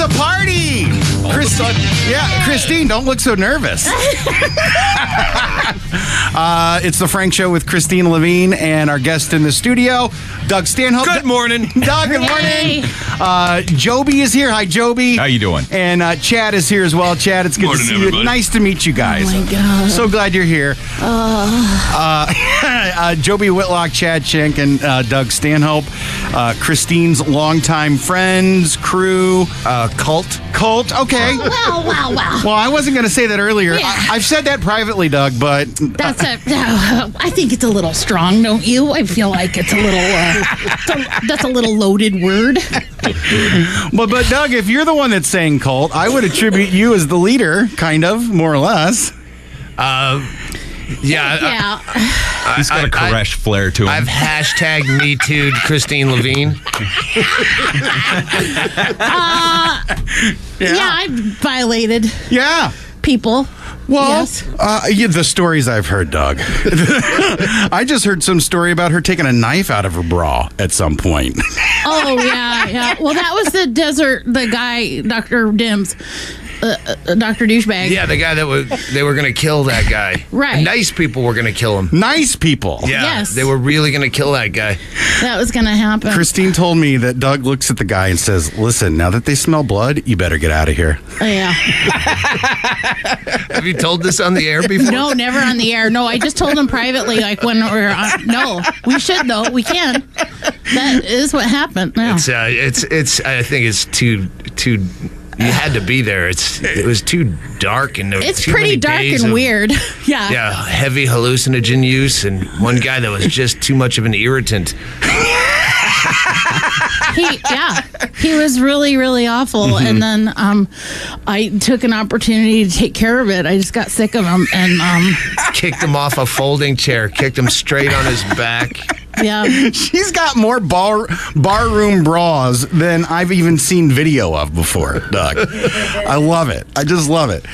a party. Kristine, don't look so nervous. It's the Frank Show with Kristine, Levine, and our guest in the studio, Doug Stanhope. Good morning. Doug, good morning. Jobi is here. Hi, Jobi. How you doing? And Chad is here as well. Chad, it's good to see you. Nice to meet you guys. Oh, my God. So glad you're here. Jobi Whitlock, Chad Schenk, and Doug Stanhope. Kristine's longtime friends, crew. Cult. Okay. Wow. Well, I wasn't going to say that earlier. Yeah. I've said that privately, Doug, but... I think it's a little strong, don't you? I feel like it's a little, that's a little loaded word. But Doug, if you're the one that's saying cult, I would attribute you as the leader, kind of, more or less. Yeah. He's got a Koresh flair to him. I've hashtag me too Kristine Levine. I violated people. Well, yes. The stories I've heard, Doug. I just heard some story about her taking a knife out of her bra at some point. Oh, yeah. Well, that was the guy, Dr. Dims. Dr. Douchebag. Yeah, the guy they were going to kill that guy. Right. And nice people were going to kill him. Nice people. Yeah, yes. They were really going to kill that guy. That was going to happen. Kristine told me that Doug looks at the guy and says, "Listen, now that they smell blood, you better get out of here." Yeah. Have you told this on the air before? No, never on the air. No, I just told him privately, like when we're on. No, we should though. We can. That is what happened. No. It's. I think it's too. You had to be there. It was too dark and it's pretty dark and weird. Yeah. Yeah, heavy hallucinogen use and one guy that was just too much of an irritant. He was really, really awful. Mm-hmm. And then I took an opportunity to take care of it. I just got sick of him and kicked him off a folding chair, kicked him straight on his back. Yeah. She's got more barroom bras than I've even seen video of before, Doug. I love it. I just love it.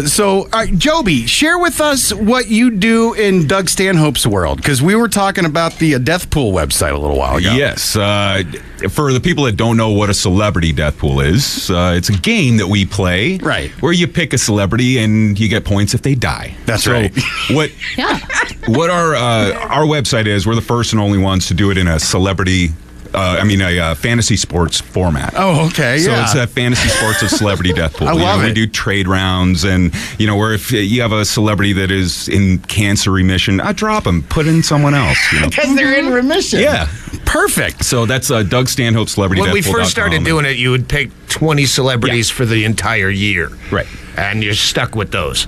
So, Jobi, share with us what you do in Doug Stanhope's world, because we were talking about the Deathpool website a little while ago. Yes. For the people that don't know what a celebrity Deathpool is, it's a game that we play. Right. Where you pick a celebrity and you get points if they die. That's right. What our website is, we're the first and only ones to do it in a celebrity, a fantasy sports format. Oh, okay, So yeah. it's a fantasy sports of celebrity Deathpool. I love it. We do trade rounds, and where if you have a celebrity that is in cancer remission, I drop them, put in someone else. Because they're in remission. Yeah. Perfect. So that's Doug Stanhope Celebrity When we Deathpool.com. first started doing it, you would pick 20 celebrities for the entire year. Right. And you're stuck with those.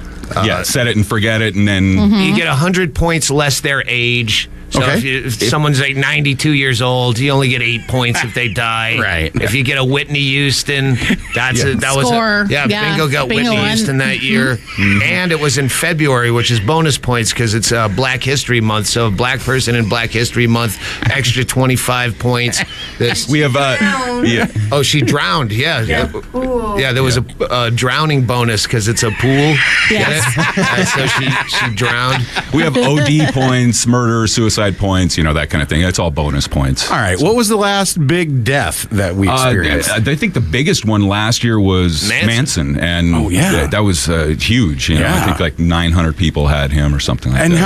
Set it and forget it, and then... You get 100 points less their age. So if someone's like 92 years old, you only get 8 points if they die. Right. If you get a Whitney Houston, Score. Bingo got Whitney Houston that year. And it was in February, which is bonus points because it's Black History Month. So a black person in Black History Month, extra 25 points. We have... Oh, she drowned. Yeah, there was a drowning bonus because it's a pool. Yes. So she drowned. We have OD points, murder, suicide points, that kind of thing. That's all bonus points. All right. What was the last big death that we experienced? I think the biggest one last year was Manson. And that was huge. I think like 900 people had him or something like that. And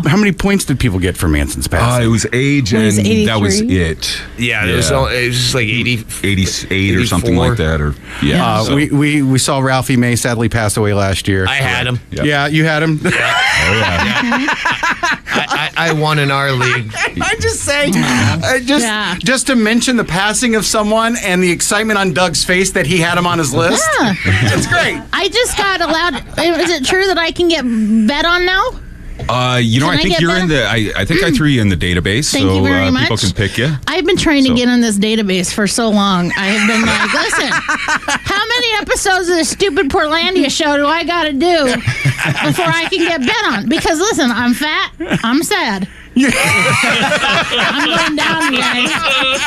how many points did people get for Manson's passing? It was age, and that was it. Yeah, it was just like 88 or something like that. Or we saw Ralphie May sadly passed away last year. I had him. Yep. Yeah, you had him. I won in our league. I'm just saying, just to mention the passing of someone and the excitement on Doug's face that he had him on his list. Yeah. That's great. I just got allowed. Is it true that I can get bet on now? I think you're in the. I think I threw you in the database, Thank you very much. People can pick you. I've been trying to get in this database for so long. I have been like, listen, how many episodes of the stupid Portlandia show do I got to do before I can get bet on? Because listen, I'm fat, I'm sad. I'm going down, guys.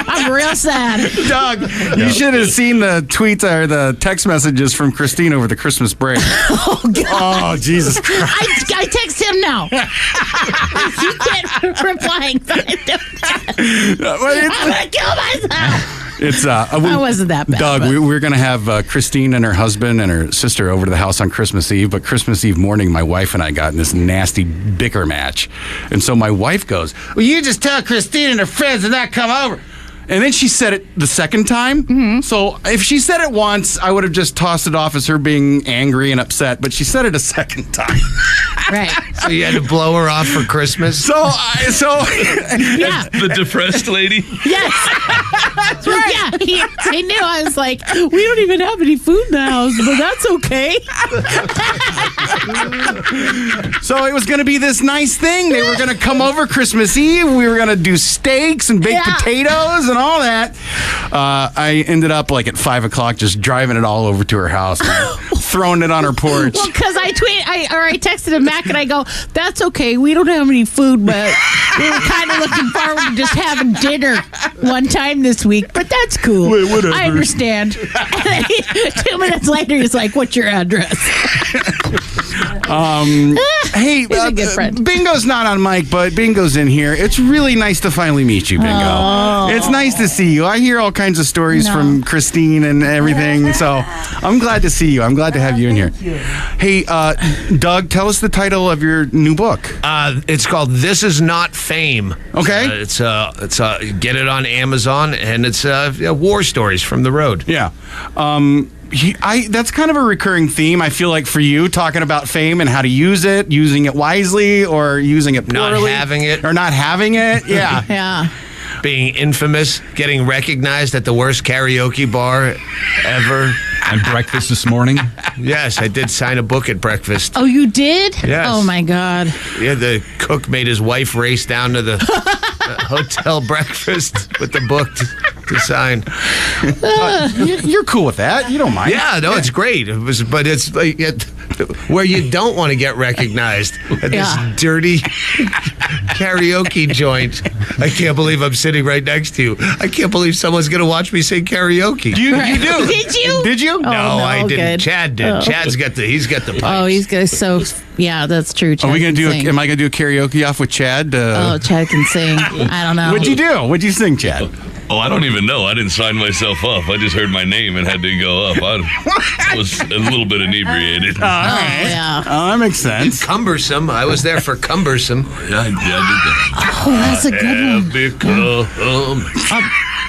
I'm real sad. Doug, you should have seen the tweets or the text messages from Kristine over the Christmas break. Oh, God. Oh, Jesus Christ. I text him now. You can't reply. I'm going to kill myself. It's I wasn't that bad. Doug, we're going to have Kristine and her husband and her sister over to the house on Christmas Eve. But Christmas Eve morning, my wife and I got in this nasty bicker match. And so my wife goes, well, you just tell Kristine and her friends to not come over. And then she said it the second time. Mm-hmm. So if she said it once, I would have just tossed it off as her being angry and upset. But she said it a second time. Right. So you had to blow her off for Christmas? Yeah. The depressed lady? Yes. That's right. Yeah, he knew. I was like, we don't even have any food in the house, but that's okay. So it was going to be this nice thing. They were going to come over Christmas Eve. We were going to do steaks and baked potatoes and all that. I ended up like at 5 o'clock just driving it all over to her house and throwing it on her porch. Well, because I texted him back and I go, that's okay. We don't have any food, but we were kind of looking forward to just having dinner one time this week. But that's cool. Wait, whatever. I understand. And then 2 minutes later, he's like, what's your address? Hey, He's a good friend. Bingo's not on mic, but Bingo's in here. It's really nice to finally meet you, Bingo. Oh. It's nice to see you. I hear all kinds of stories from Kristine and everything, so I'm glad to see you. I'm glad to have you in here. Hey, Doug, tell us the title of your new book. It's called This Is Not Fame. Okay. It's get it on Amazon, and it's war stories from the road. Yeah. That's kind of a recurring theme, I feel like, for you, talking about fame and how to use it, using it wisely or using it poorly. Not having it. Or not having it, yeah. Yeah. Being infamous, getting recognized at the worst karaoke bar ever. And breakfast this morning? Yes, I did sign a book at breakfast. Oh, you did? Yes. Oh, my God. Yeah, the cook made his wife race down to the hotel breakfast with the book to sign. You're cool with that. You don't mind. Yeah, no, it's great. But it's like where you don't want to get recognized at this dirty karaoke joint. I can't believe I'm sitting right next to you. I can't believe someone's going to watch me sing karaoke. You do. Did you? Did you? No, I didn't. Good. Chad did. Oh. He's got the pipes. Oh, he's good. So, yeah, that's true. Chad Are we gonna can do? sing. Am I gonna do a karaoke off with Chad? Chad can sing. I don't know. What'd you do? What'd you sing, Chad? Oh, I don't even know. I didn't sign myself up. I just heard my name and had to go up. I was a little bit inebriated. All right. Yeah. Oh, that makes sense. Cumbersome. I was there for Cumbersome. Yeah, I did that. Oh, that's a good one. Become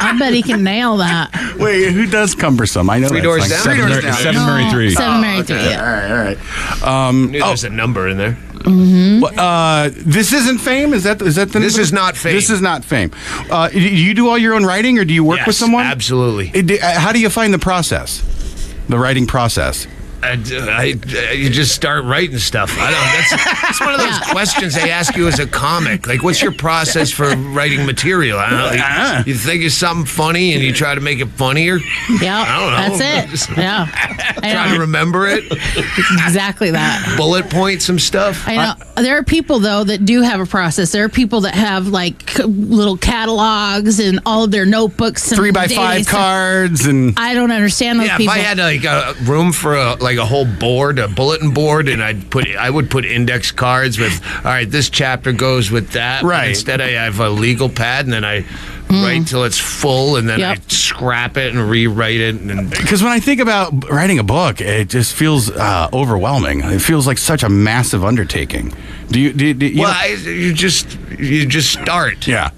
I bet he can nail that. Wait, who does Cumbersome? I know Three that Doors song. Down. Three Doors Down. Seven Mary 3. Seven Mary 3. Yeah. All right. There's a number in there. This isn't fame. Is that the? This name of is it? not fame. This is not fame. Do you do all your own writing, or do you work with someone? Absolutely. How do you find the process? The writing process. You just start writing stuff. I don't. That's one of those questions they ask you as a comic. Like, what's your process for writing material? I don't know. You think of something funny and you try to make it funnier. Yeah, I don't know. that's it. Yeah, Try to remember it. exactly that. Bullet point some stuff. I know. There are people, though, that do have a process. There are people that have, like, little catalogs and all of their notebooks. And 3x5 cards and... I don't understand those people. If I had, like, a room for, a whole board, a bulletin board, and I would put index cards with, all right, this chapter goes with that. Right. But instead, I have a legal pad, and then I write till it's full, and then I scrap it and rewrite it. Because when I think about writing a book, it just feels overwhelming. It feels like such a massive undertaking. You just start. Yeah.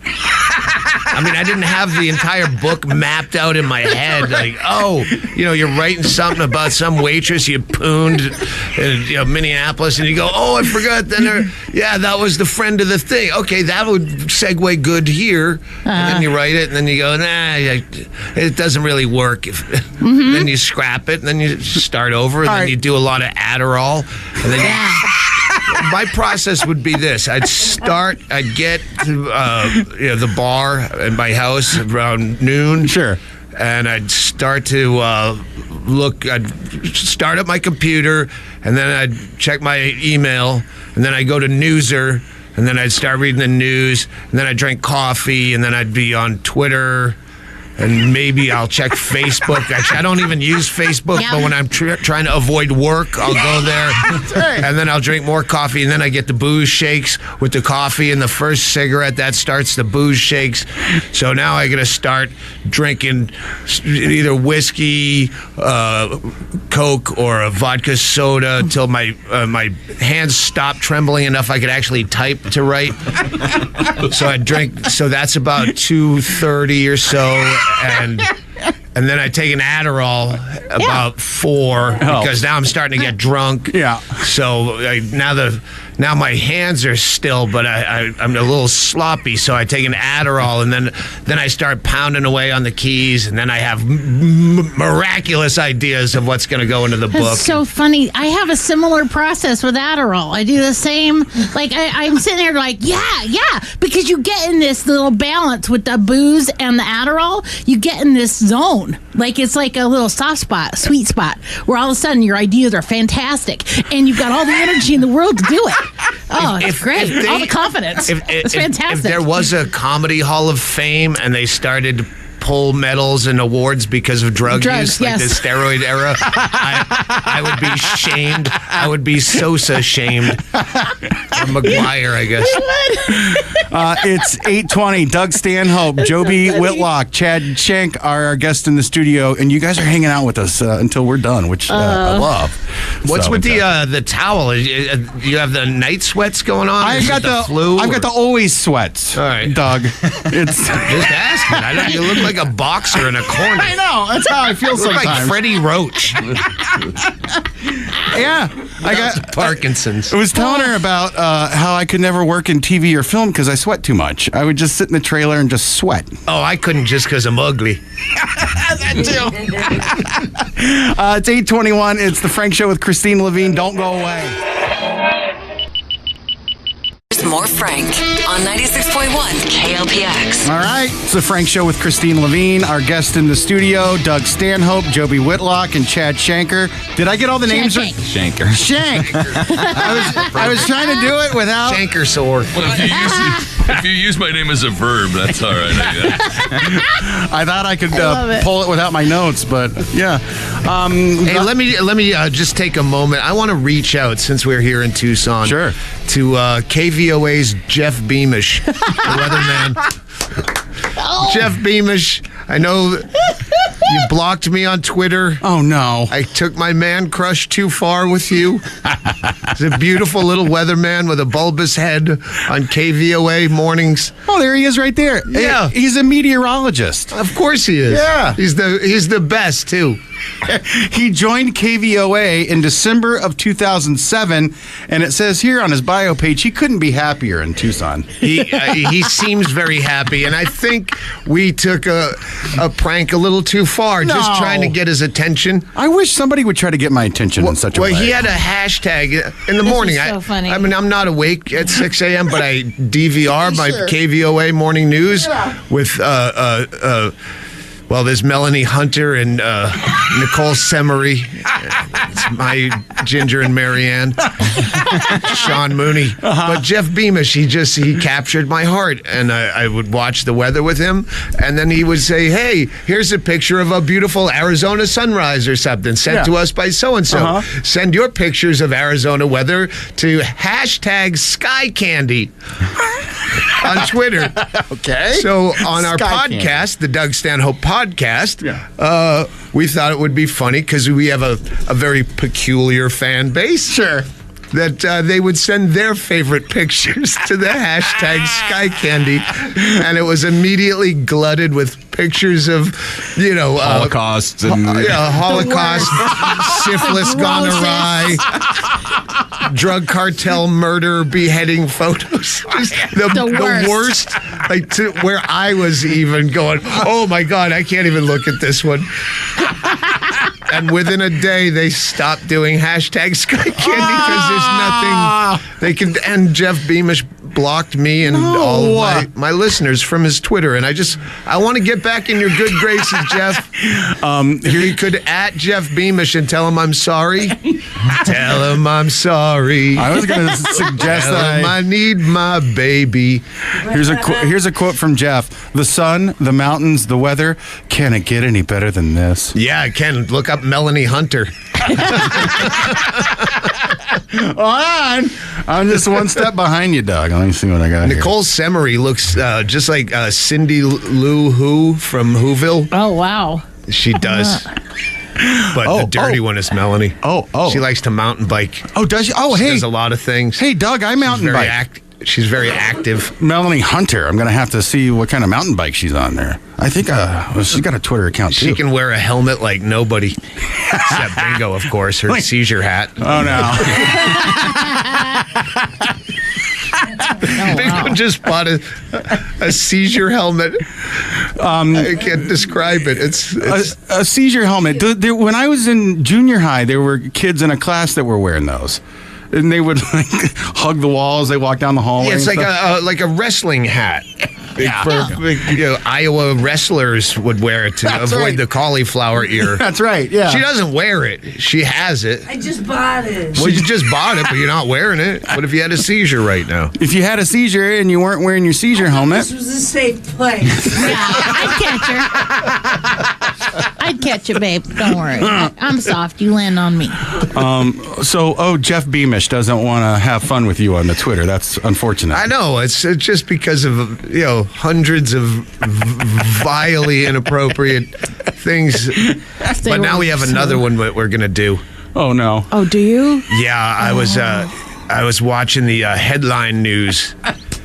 I mean, I didn't have the entire book mapped out in my head. Like, you're writing something about some waitress you pooned in Minneapolis, and you go, oh, I forgot. Then that was the friend of the thing. Okay, that would segue good here. And then you write it, and then you go, nah, it doesn't really work. Then you scrap it, and then you start over, and then you do a lot of Adderall, and then my process would be this. I'd get to the bar at my house around noon. Sure. And I'd start to I'd start up my computer, and then I'd check my email, and then I'd go to Newser, and then I'd start reading the news, and then I'd drink coffee, and then I'd be on Twitter, and maybe I'll check Facebook. Actually, I don't even use Facebook, but when I'm trying to avoid work, I'll go there, and then I'll drink more coffee, and then I get the booze shakes with the coffee and the first cigarette. That starts the booze shakes. So now I got to start drinking either whiskey, Coke, or a vodka soda until my hands stop trembling enough I could actually type to write. So I drink. So that's about 2:30 or so, and then I take an Adderall about 4 because now I'm starting to get drunk. Yeah. So now my hands are still, but I'm a little sloppy. So I take an Adderall, and then I start pounding away on the keys, and then I have miraculous ideas of what's going to go into the book. That's so funny. I have a similar process with Adderall. I do the same. Like I'm sitting there like, yeah, because you get in this little balance with the booze and the Adderall. You get in this zone. Like it's like a little soft spot, sweet spot, where all of a sudden your ideas are fantastic, and you've got all the energy in the world to do it. Oh, it's great. All the confidence. It's fantastic. If there was a comedy hall of fame and they started to pull medals and awards because of drug use, like the steroid era, I would be shamed. I would be Sosa shamed. Or McGuire, I guess. It's 8:20. Doug Stanhope, Jobi Whitlock, Chad Shank are our guests in the studio, and you guys are hanging out with us until we're done, which I love. What's with the towel? You have the night sweats going on? I've got the flu. I've got the always sweats. All right, Doug. It's just asking. You look like a boxer in a corner. I know. That's how I feel sometimes. Like Freddie Roach. Yeah, I got Parkinson's. I was telling her about how I could never work in TV or film because I sweat too much. I would just sit in the trailer and just sweat. Oh, I couldn't just because I'm ugly. That too. It's 8:21. It's the Frank Show with Kristine, Levine. Don't go away. More Frank on 96.1 KLPX. All right, it's the Frank Show with Kristine Levine. Our guest in the studio, Doug Stanhope, Jobi Whitlock, and Chad Shanker. Did I get all the names right? Shanker. Shank. I was trying to do it without Shanker sword. Well, if you use my name as a verb, that's all right, I guess. I thought I could pull it without my notes, but yeah. Hey, let me just take a moment. I want to reach out, since we're here in Tucson, Sure. to KVOA's Jeff Beamish, the weatherman. Jeff Beamish, I know you blocked me on Twitter. Oh, no. I took my man crush too far with you. He's a beautiful little weatherman with a bulbous head on KVOA mornings. Oh, there he is right there. Yeah. He's a meteorologist. Of course he is. Yeah. He's the best, too. He joined KVOA in December of 2007, and it says here on his bio page he couldn't be happier in Tucson. He seems very happy, and I think we took a prank a little too far, just trying to get his attention. I wish somebody would try to get my attention in such a way. Well, he had a hashtag in the morning. Is so funny. I mean, I'm not awake at 6 a.m., but I DVR my KVOA morning news with well, there's Melanie Hunter and Nicole Semery. It's my Ginger and Marianne. Sean Mooney. But Jeff Beamish, he captured my heart. And I would watch the weather with him. And then he would say, hey, here's a picture of a beautiful Arizona sunrise or something sent to us by so-and-so. Send your pictures of Arizona weather to hashtag Sky Candy on Twitter. Okay. So on our Sky podcast, Candy. the Doug Stanhope Podcast, we thought it would be funny because we have a very peculiar fan base. Sure. That they would send their favorite pictures to the hashtag Sky Candy, and it was immediately glutted with pictures of, Holocaust and Holocaust, syphilis gone awry, drug cartel murder, beheading photos. The worst, like to where I was even going, oh my God, I can't even look at this one. And within a day, they stopped doing hashtag Sky Candy because there's nothing they can. And Jeff Beamish blocked me and all of my listeners from his Twitter. And I want to get back in your good graces, Jeff. Here you could at Jeff Beamish and tell him I'm sorry. Tell him I'm sorry. I was going to suggest tell that him I need my baby. Here's a quote from Jeff. The sun, the mountains, the weather. Can it get any better than this? Yeah, it can. Look up Melanie Hunter. On. I'm just one step behind you, Doug. Let me see what I got Nicole Semery looks just like Cindy Lou Who from Whoville. Oh, wow. She does. But the dirty one is Melanie. Oh. She likes to mountain bike. Oh, does she? Oh, She hey. does a lot of things. Hey, Doug, I mountain bike. She's very active. Melanie Hunter. I'm going to have to see what kind of mountain bike she's on there. I think she's got a Twitter account, too. She can wear a helmet like nobody. Except Bingo, of course, her seizure hat. Oh, no. Bingo just bought a seizure helmet. I can't describe it. It's a seizure helmet. When I was in junior high, there were kids in a class that were wearing those. And they would like hug the walls. They walk down the hallway. Yeah, it's like a wrestling hat. Iowa wrestlers would wear it to avoid the cauliflower ear. That's right. Yeah. She doesn't wear it. She has it. I just bought it. Well, you just bought it, but you're not wearing it. What if you had a seizure right now? If you had a seizure and you weren't wearing your seizure helmet, This was a safe place. Yeah, I'd catch you, babe. Don't worry. I'm soft. You land on me. Jeff Beamish doesn't want to have fun with you on the Twitter. That's unfortunate. I know. It's just because of hundreds of vilely inappropriate things. But now we have another one that we're gonna do. Oh no. Oh, do you? Yeah, I was watching the headline news.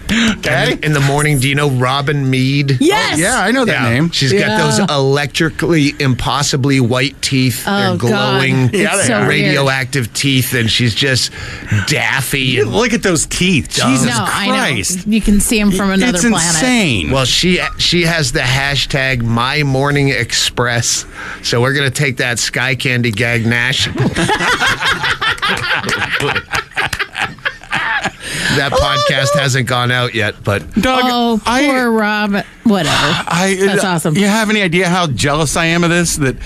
Okay. In the morning, do you know Robin Meade? Yes. Yeah, I know that name. She's got those electrically, impossibly white teeth. They're glowing, radioactive teeth, and she's just daffy. And look at those teeth. Jesus Christ. I know. You can see them from another planet. It's insane. Well, she has the hashtag #MyMorningExpress, so we're going to take that Sky Candy gag national. That podcast hasn't gone out yet, but Doug, poor Rob. Whatever. That's awesome. You have any idea how jealous I am of this? That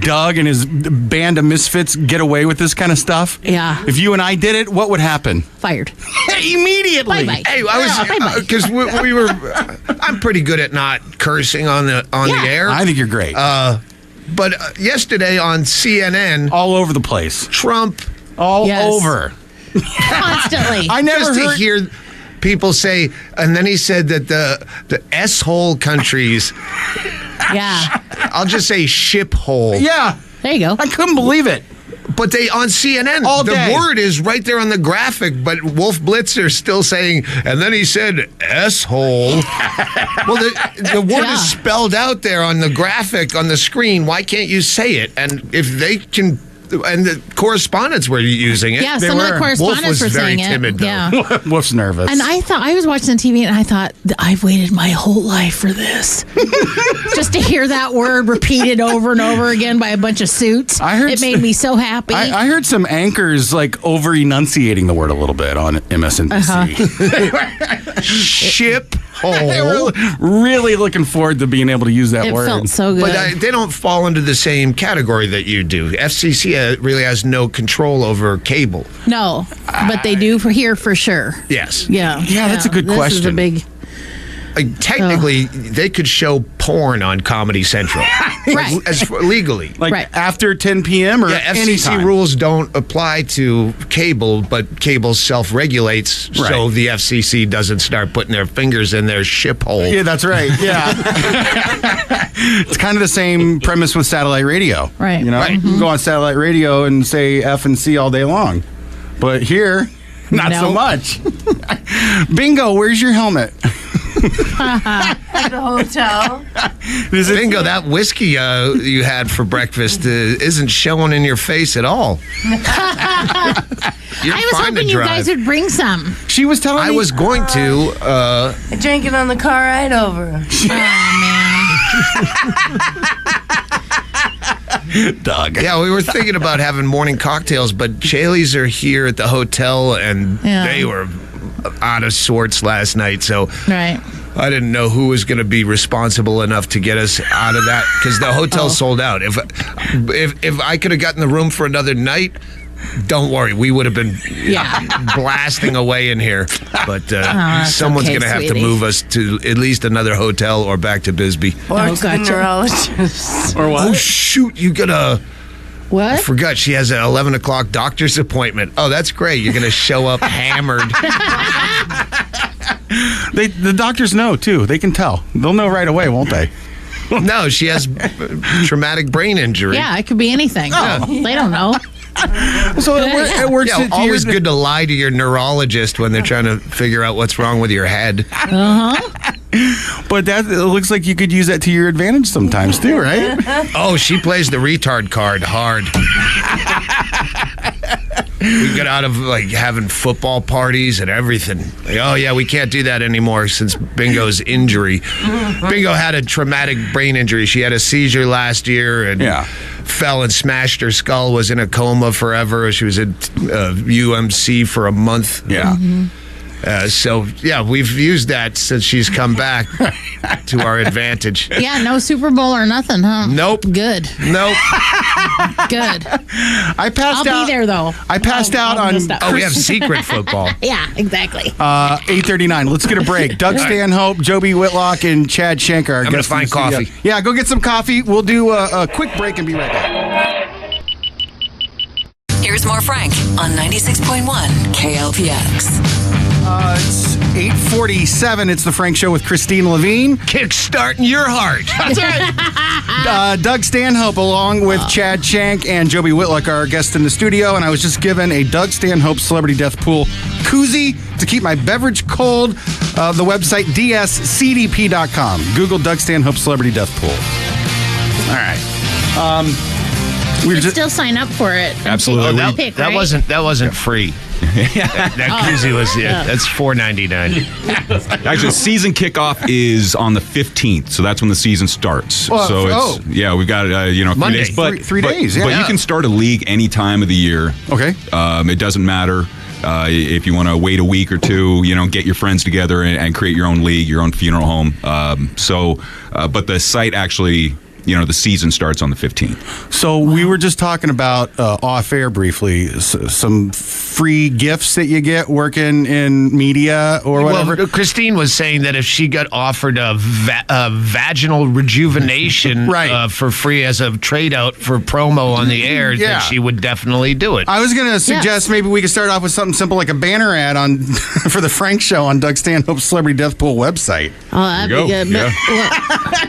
Doug and his band of misfits get away with this kind of stuff? Yeah. If you and I did it, what would happen? Fired. Immediately. Bye-bye. hey, I was because we were. I'm pretty good at not cursing on the air. I think you're great. But yesterday on CNN, all over the place. Trump all over. Constantly. I never just heard to hear people say, and then he said that the S-hole countries. Yeah. I'll just say ship hole. Yeah. There you go. I couldn't believe it. But they on CNN, all the day. word is right there on the graphic, but Wolf Blitzer's still saying, and then he said S-hole. Well, the word is spelled out there on the graphic on the screen. Why can't you say it? And if they can. And the correspondents were using it. Yeah, some of the correspondents were saying it. Wolf was very timid, though. Yeah. Wolf's nervous. And I was watching TV and I thought, I've waited my whole life for this. Just to hear that word repeated over and over again by a bunch of suits. It made me so happy. I heard some anchors like over enunciating the word a little bit on MSNBC. Ship hole. They were really looking forward to being able to use that word. It felt so good. But they don't fall into the same category that you do. FCC really has no control over cable. No, but they do here for sure. Yes. Yeah. Yeah, that's a good question. This is a big. Technically, they could show porn on Comedy Central. Right. Legally. After 10 p.m. or FCC anytime. rules don't apply to cable, but cable self-regulates, so the FCC doesn't start putting their fingers in their ship hole. Yeah, that's right. Yeah. It's kind of the same premise with satellite radio. Right. You know, you can go on satellite radio and say F and C all day long. But here, not so much. Bingo, where's your helmet? At the hotel. Bingo, that whiskey you had for breakfast isn't showing in your face at all. I was hoping you guys would bring some. She was telling me. I was going to. I drank it on the car ride over. Oh, man. Doug. Yeah, we were thinking about having morning cocktails, but Chaley's are here at the hotel, and they were out of sorts last night, so Right. I didn't know who was going to be responsible enough to get us out of that, because the hotel sold out. If I could have gotten the room for another night, don't worry, we would have been blasting away in here. But someone's okay, going to have sweetie. to move us to at least another hotel or back to Bisbee. Or to the gotcha. neurologist. Or what? Oh, shoot, you got to... I What? forgot she has an 11 o'clock doctor's appointment. Oh, that's great. You're going to show up hammered. The doctors know, too. They can tell. They'll know right away, won't they? No, she has traumatic brain injury. Yeah, it could be anything. They don't know. So it works. Yeah, always good to lie to your neurologist when they're trying to figure out what's wrong with your head. But it looks like you could use that to your advantage sometimes, too, right? Oh, she plays the retard card hard. We got out of like having football parties and everything. Like, oh yeah, we can't do that anymore since Bingo's injury. Bingo had a traumatic brain injury. She had a seizure last year and fell and smashed her skull. Was in a coma forever. She was at UMC for a month. Yeah. So yeah, we've used that since she's come back to our advantage. Yeah, no Super Bowl or nothing, huh? Nope. Good. Nope. Good. I passed I'll out. be there, though. I passed out I'll on. miss that. Oh, we have secret football. Yeah, exactly. 8:39. Let's get a break. Doug Stanhope, Jobi Whitlock, and Chad Schenker. I'm gonna find coffee. Yeah, go get some coffee. We'll do a quick break and be right back. Here's more Frank on 96.1 KLPX. It's 8:47. It's the Frank Show with Kristine Levine. Kickstarting your heart. That's right. Doug Stanhope, along with Chad Shank and Jobi Whitlock, are our guests in the studio. And I was just given a Doug Stanhope Celebrity Deathpool koozie to keep my beverage cold. The website, dscdp.com. Google Doug Stanhope Celebrity Deathpool. All right. You can still sign up for it. Absolutely. That, pick, That right? wasn't free. That koozie was that's $4.99. Actually, season kickoff is on the 15th, so that's when the season starts. Well, so it's we've got 3 Monday. days, but Three days, yeah. But you can start a league any time of the year. Okay. It doesn't matter if you want to wait a week or two. Get your friends together and create your own league, your own funeral home. But the site actually. The season starts on the 15th. So we were just talking about off air briefly some free gifts that you get working in media or whatever. Well, Kristine was saying that if she got offered a vaginal rejuvenation for free as a trade out for promo on the air, that she would definitely do it. I was going to suggest maybe we could start off with something simple like a banner ad on for the Frank Show on Doug Stanhope's Celebrity Deathpool website. Oh, that'd be good.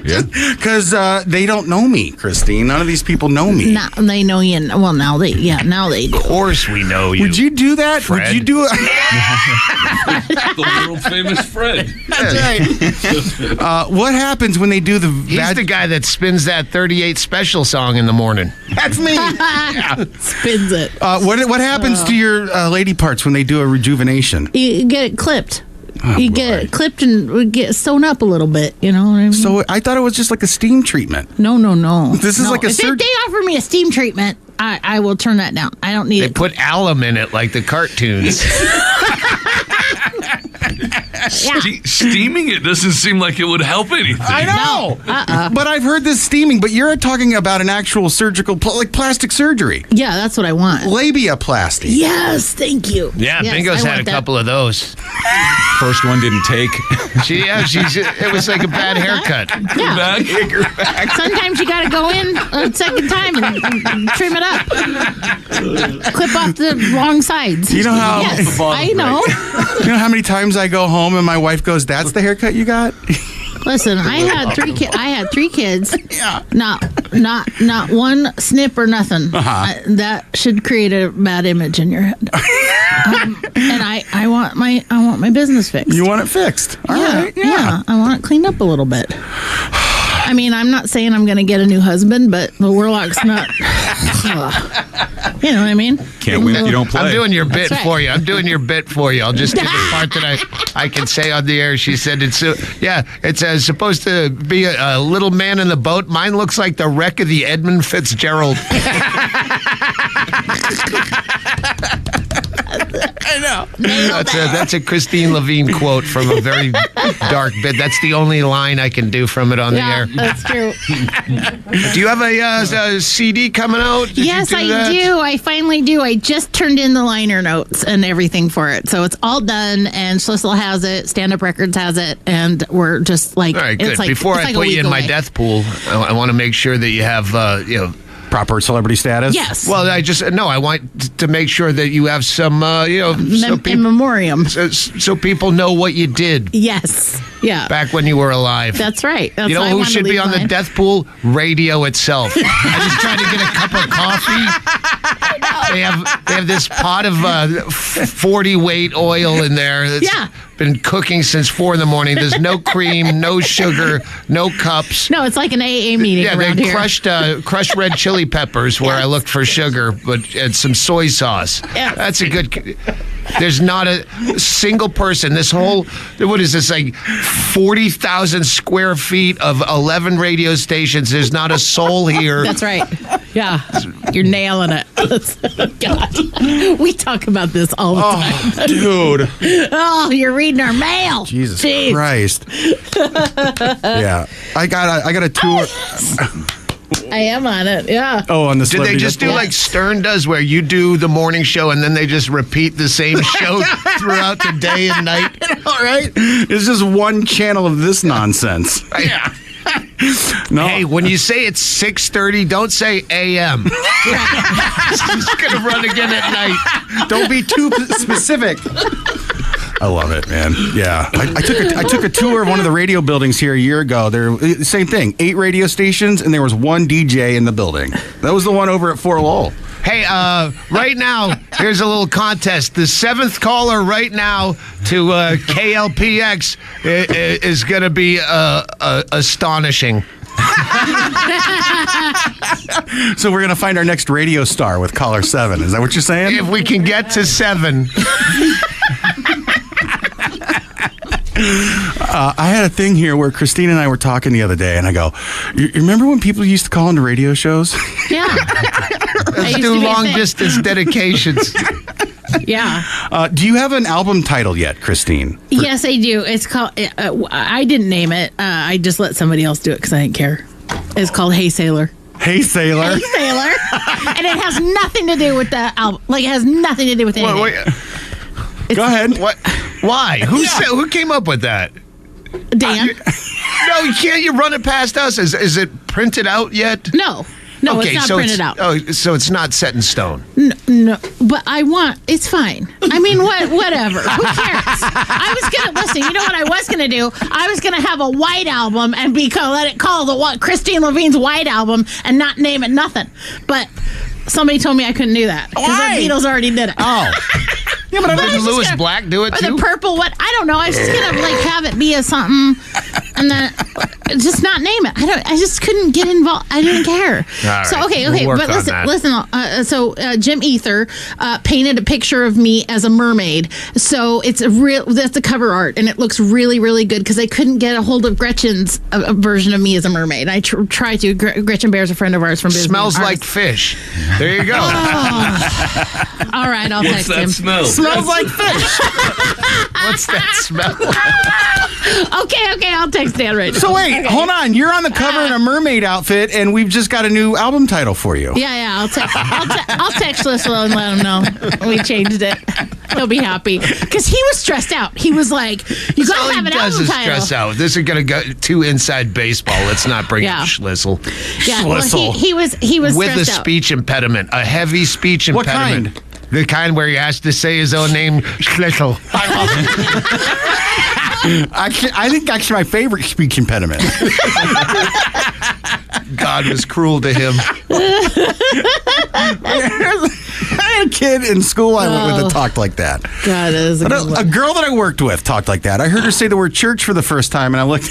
Yeah. Because they don't know me, Kristine. None of these people know me. Now they know you. Well, now they do. Of course we know you. Would you do that? Fred? Would you do it? The world famous Fred. That's right. What happens when they do the... He's the guy that spins that 38 special song in the morning. That's me. Spins it. What happens to your lady parts when they do a rejuvenation? You get it clipped. You get it clipped and get sewn up a little bit. You know what I mean? So I thought it was just like a steam treatment. No. This is like a if they offer me a steam treatment, I will turn that down. I don't need They it. put alum in it like the cartoons. Steaming it doesn't seem like it would help anything. I know. But I've heard this steaming, but you're talking about an actual surgical, like plastic surgery. Yeah, that's what I want. Labiaplasty. Yes, thank you. Yeah, Yes, Bingo's I had a want that. couple of those. First one didn't take. It was like a bad haircut. Back. Sometimes you got to go in a second time and trim it up. Clip off the wrong sides. You know how? Yes, I know. You know how many times I go home and my wife goes, "That's the haircut you got?" Listen, I had 3 kids. I had 3 kids. Yeah. Not one snip or nothing. That should create a bad image in your head. And I want my business fixed. You want it fixed. All right. Yeah. I want it cleaned up a little bit. I mean, I'm not saying I'm going to get a new husband, but the Warlock's not. You know what I mean? Can't win if you don't play. I'm doing your bit right. for you. I'm doing your bit for you. I'll just give the part that I can say on the air. She said it's supposed to be a little man in the boat. Mine looks like the wreck of the Edmund Fitzgerald. I know. That's a Kristine Levine quote from a very dark bit. That's the only line I can do from it on the air. That's true. Do you have a CD coming out? Did Yes, you do I that? do. I finally do. I just turned in the liner notes and everything for it. So it's all done, and Schlissel has it, Stand Up Records has it, and we're just like, All right, good. it's like, Before it's I like put a you week in my away. death pool, I want to make sure that you have, Proper celebrity status? Yes. Well, I want to make sure that you have some, in memoriam. so people know what you did Yes. Yeah. back when you were alive. That's right. That's You know why I who wanted should to be leave on the mine. death pool? Radio itself. I just tried to get a cup of coffee. They have this pot of 40 weight oil in there that's been cooking since 4 in the morning. There's no cream, no sugar, no cups. No, it's like an AA meeting Yeah, around they here. crushed red chili peppers where I looked for sugar, and some soy sauce. Yes. That's a good. There's not a single person. This whole, what is this, like 40,000 square feet of 11 radio stations. There's not a soul here. That's right. Yeah. You're nailing it. God. We talk about this all the time. Dude. Oh, you're reading our mail. Jesus Jeez. Christ. Yeah. I got a tour. I am on it. Yeah. Oh, on the Did they just do Deathpool? like Stern does, where you do the morning show and then they just repeat the same show throughout the day and night? All right. It's just one channel of this nonsense. Yeah. No. Hey, when you say it's 6:30, don't say a.m. It's going to run again at night. Don't be too specific. I love it, man. Yeah, I took a tour of one of the radio buildings here a year ago. There, same thing, 8 radio stations, and there was one DJ in the building. That was the one over at Fort Lowell. Hey, right now, here's a little contest. The 7th caller right now to KLPX is going to be astonishing. So we're gonna find our next radio star with caller 7. Is that what you're saying? If we can get to 7. I had a thing here where Kristine and I were talking the other day, and I go, "You remember when people used to call into radio shows?" Yeah. Let's do long distance dedications. Yeah. Do you have an album title yet, Kristine? Yes, I do. It's called, I didn't name it. I just let somebody else do it because I didn't care. It's called Hey Sailor. Hey Sailor. Hey Sailor. And it has nothing to do with the album. Like, it has nothing to do with anything. Wait, Go ahead. what? Why? Who came up with that? Dan? No, can't you run it past us? Is it printed out yet? No. No, it's not printed out. Oh, so it's not set in stone. No, but it's fine. I mean, whatever. Who cares? I was going to, listen, you know what I was going to do? I was going to have a white album and let it call Kristine Levine's White Album and not name it nothing. But somebody told me I couldn't do that because the Beatles already did it. Oh. Yeah, but didn't Lewis gonna, Black do it or too? The purple, what? I don't know. I was just gonna have it be a something, and then just not name it. I just couldn't get involved. I didn't care. All So right. okay, We'll work but on listen. that. So Jim Ether painted a picture of me as a mermaid. So it's that's the cover art, and it looks really, really good because I couldn't get a hold of Gretchen's version of me as a mermaid. I tried to. Gretchen Bear's a friend of ours from Disney. Smells like fish. There you go. All right, I'll What's text that him. smell? Smells like fish. What's that smell? Okay, I'll text Dan right now. So wait, hold on. You're on the cover in a mermaid outfit, and we've just got a new album title for you. Yeah, I'll text Lissel and let him know we changed it. He'll be happy because he was stressed out. He was like, "You All gotta he have an does album is title." stress out. This is gonna go too inside baseball. Let's not bring Yeah. up Schlissel. Yeah, well, Schlissel. he was With a stressed out. speech impediment, a heavy speech What impediment. kind? The kind where he has to say his own name, Schlissel. I think actually my favorite speech impediment. God was cruel to him. I had kid in school I went with that talked like that. God, that is a good A one. girl that I worked with talked like that. I heard her say the word church for the first time, and I looked.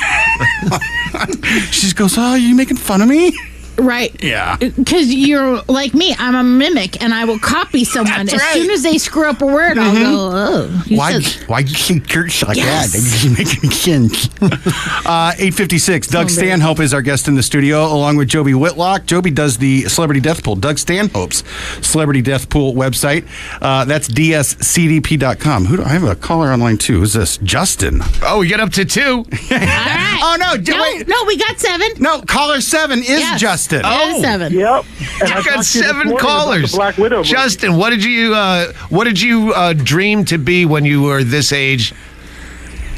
She just goes, "Oh, are you making fun of me?" Right. Yeah. Because you're like me. I'm a mimic, and I will copy someone. That's as right. soon as they screw up a word, I'll go, oh. Why you say church like Yes. that? That doesn't make any sense. 8:56. Doug Stanhope is our guest in the studio, along with Jobi Whitlock. Jobi does the Celebrity Death Pool. Doug Stanhope's Celebrity Death Pool website. That's dscdp.com. Who do I have a caller online too? Who's this? Justin. Oh, we get up to 2. All right. Oh no! No, we got 7. No, caller 7 is Yes. Justin. It is 7. Yep. And I You got talked to you this 7 morning about callers. the Black Widow movie. Justin, what did you dream to be when you were this age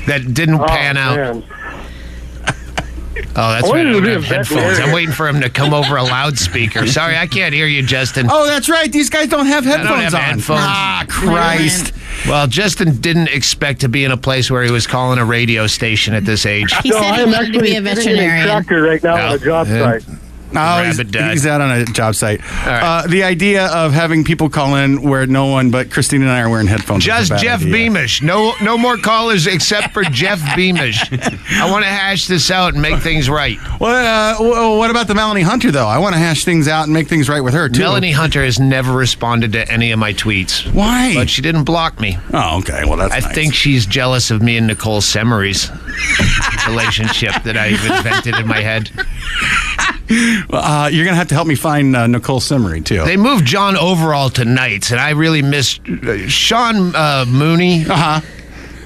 that didn't pan out? Man. Oh, that's I right. I wanted to don't be have a headphones. veterinarian. I'm waiting for him to come over a loudspeaker. Sorry, I can't hear you, Justin. Oh, that's right. These guys don't have don't headphones have on. headphones. Ah, Christ. Well, Justin didn't expect to be in a place where he was calling a radio station at this age. He said he I'm wanted to be a actually sitting in a veterinarian. tractor right now on a job Yeah. site. Oh, Rabbit dad. he's out on a job site. right. The idea of having people call in where no one but Kristine and I are wearing headphones. Just is a bad Jeff idea. Beamish. No more callers except for Jeff Beamish. I want to hash this out and make things right. Well, what about the Melanie Hunter, though? I want to hash things out and make things right with her, too. Melanie Hunter has never responded to any of my tweets. Why? But she didn't block me. Oh, okay. Well, that's I nice. think she's jealous of me and Nicole Semery's relationship that I've invented in my head. You're going to have to help me find Nicole Semery, too. They moved John Overall to nights, and I really miss Sean Mooney. Uh-huh.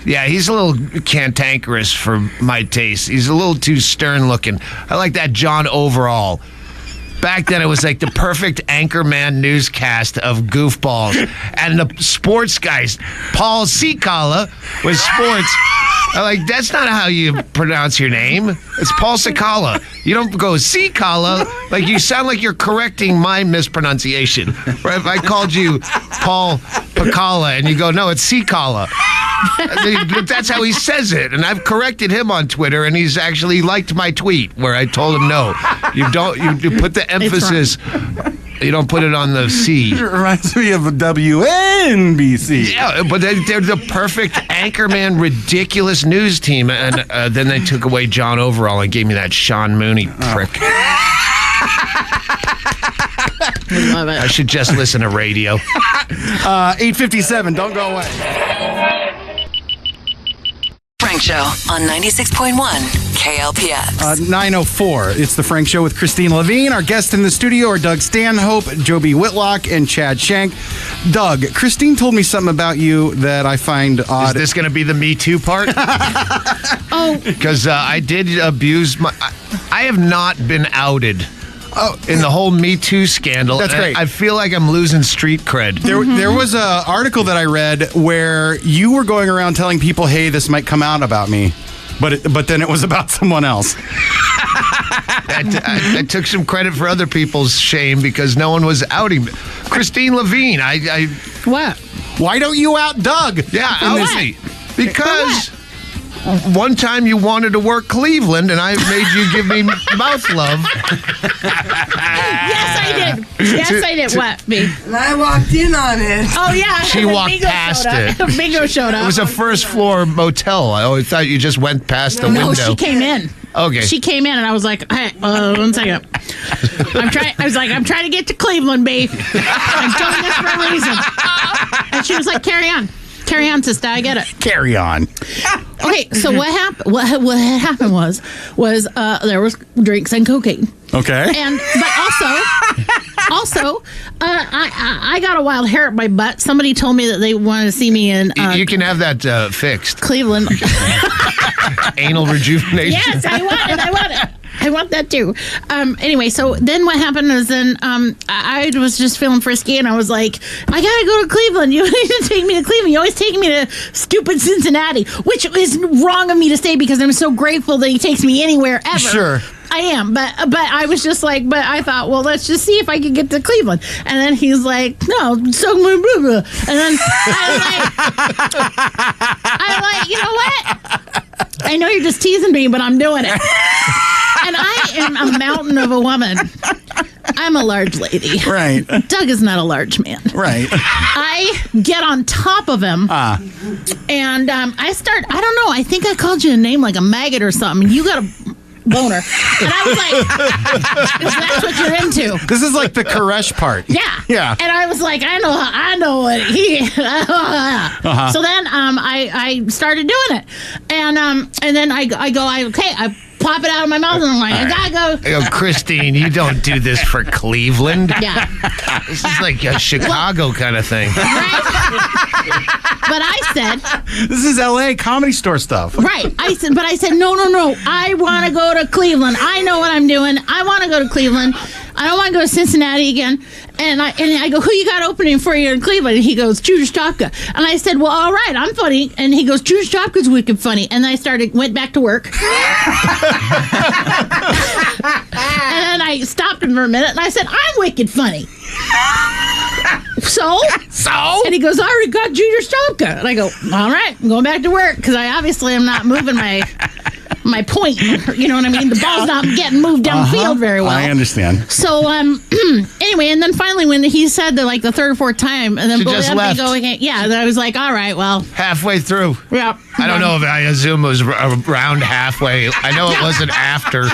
Yeah, he's a little cantankerous for my taste. He's a little too stern looking. I like that John Overall. Back then, it was like the perfect anchorman newscast of goofballs. And the sports guys, Paul Cicala was sports. I'm like, that's not how you pronounce your name. It's Paul Cicala. You don't go Cicala. Like, you sound like you're correcting my mispronunciation. Or if I called you Paul Pacala and you go, no, it's Cicala. That's how he says it, and I've corrected him on Twitter, and he's actually liked my tweet where I told him no, you put the emphasis, you don't put it on the C. It reminds me of a WNBC. Yeah, but they're the perfect anchorman, ridiculous news team, and then they took away John Overall and gave me that Sean Mooney prick. I love it. I should just listen to radio. 8:57. Don't go away. Frank Show on 96.1 KLPX. 9:04. It's the Frank Show with Kristine Levine. Our guests in the studio are Doug Stanhope, Jobi Whitlock, and Chad Shank. Doug, Kristine told me something about you that I find Is odd. this going to be the Me Too part? Oh, Because I did abuse my. I have not been outed. In the whole Me Too scandal. That's great. I feel like I'm losing street cred. There was an article that I read where you were going around telling people, "Hey, this might come out about me," but then it was about someone else. I took some credit for other people's shame because no one was outing me. Kristine Levine. what? Why don't you out Doug? Yeah, In this- out me. Because one time you wanted to work Cleveland and I made you give me mouth love. Yes, I did. Yes, I did. What? Me? And I walked in on it. Oh, yeah. She walked Bingo past showed up. it. Bingo showed up. It was a first floor motel. I always thought you just went past the No, window. she came in. Okay. She came in, and I was like, "Hey, 1 second. I'm trying to get to Cleveland, babe. I'm doing this for a reason." And she was like, "Carry on, sister. I get it." Carry on. Okay, so what happened? What had happened was there was drinks and cocaine, Okay. but also, I got a wild hair up my butt. Somebody told me that they wanted to see me in You can have that fixed. Cleveland. Anal rejuvenation. Yes, I want it. I want that too. Anyway, so then what happened is I was just feeling frisky, and I was like, I gotta go to Cleveland. You need to take me to Cleveland. You always take me to stupid Cincinnati, which is wrong of me to say because I'm so grateful that he takes me anywhere ever. Sure. I am, but I was just like, but I thought, well, let's just see if I can get to Cleveland. And then he's like, no, so blah, blah, blah. And then I'm like, you know what? I know you're just teasing me, but I'm doing it. And I am a mountain of a woman. I'm a large lady. Right. Doug is not a large man. Right. I get on top of him, and I start, I don't know, I think I called you a name like a maggot or something. You got a boner. And I was like, that's what you're into. This is like the Koresh part. Yeah. Yeah. And I was like, I know what he. So then I started doing it, and then I pop it out of my mouth, and I'm like, I gotta go. I go, Kristine, you don't do this for Cleveland. Yeah. This is like a Chicago kind of thing. Right? But I said, this is LA Comedy Store stuff. right. I said, no. I want to go to Cleveland. I know what I'm doing. I want to go to Cleveland. I don't want to go to Cincinnati again. And I go, who you got opening for you in Cleveland? And he goes, Judas Chopka. And I said, well, all right, I'm funny. And he goes, Judas Chopka's wicked funny. And I went back to work. And then I stopped him for a minute, and I said, I'm wicked funny. So? And he goes, I already got Judas Chopka. And I go, all right, I'm going back to work, because I obviously am not moving my point. You know what I mean? The ball's not getting moved downfield very well. I understand. So, anyway, and then finally when he said that, like, the third or fourth time, and then She just left. then I was like, all right, well. Halfway through. Yeah. I don't know if I assume it was around halfway. I know it wasn't after. No,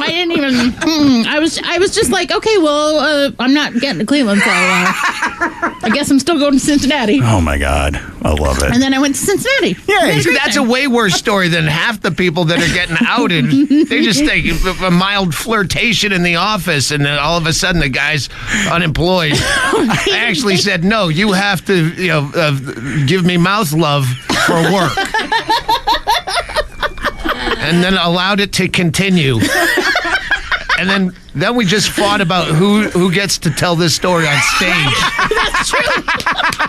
I didn't even. I was just like, okay, well, I'm not getting to Cleveland, so I guess I'm still going to Cincinnati. Oh my God, I love it. And then I went to Cincinnati. Yeah, See, that's a way worse story than half the people that are getting outed. They just take a mild flirtation in the office, and then all of a sudden the guy's unemployed. I actually said, no, you have to, give me mouth love for work. And then allowed it to continue. And then we just fought about who gets to tell this story on stage. That's true.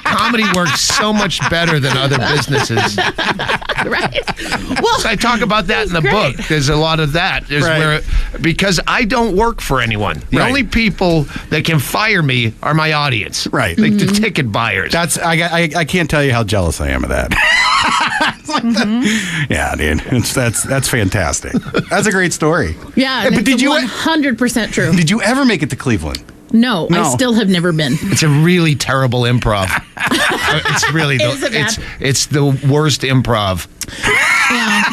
Comedy works so much better than other businesses. Right. Well, So I talk about that in the great. book. There's a lot of that. Right. Because I don't work for anyone. The Right. only people that can fire me are my audience. Right. Like the ticket buyers. That's I can't tell you how jealous I am of that. It's like that. Yeah, dude, that's fantastic. That's a great story. yeah, But but did you 100% true? Did you ever make it to Cleveland? No, I still have never been. It's a really terrible improv. It's really Is it bad? it's the worst improv. Yeah.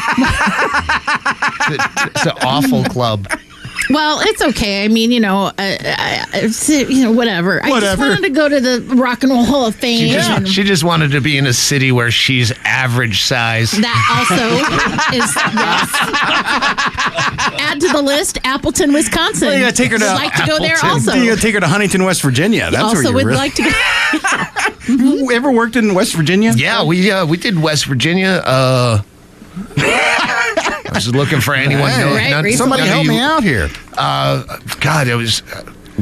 It's an awful club. Well, it's okay. I mean, whatever. I just Whatever. wanted to go to the Rock and Roll Hall of Fame. and She just wanted to be in a city where she's average size. that also is yes. Add to the list, Appleton, Wisconsin. Well, you gotta take her to Would like to go there Appleton. also. You gotta take her to Huntington, West Virginia. That's where Also you would really. like to go. You ever worked in West Virginia? Yeah, we did West Virginia. I was looking for anyone. Hey, Right, somebody help me out here. God, it was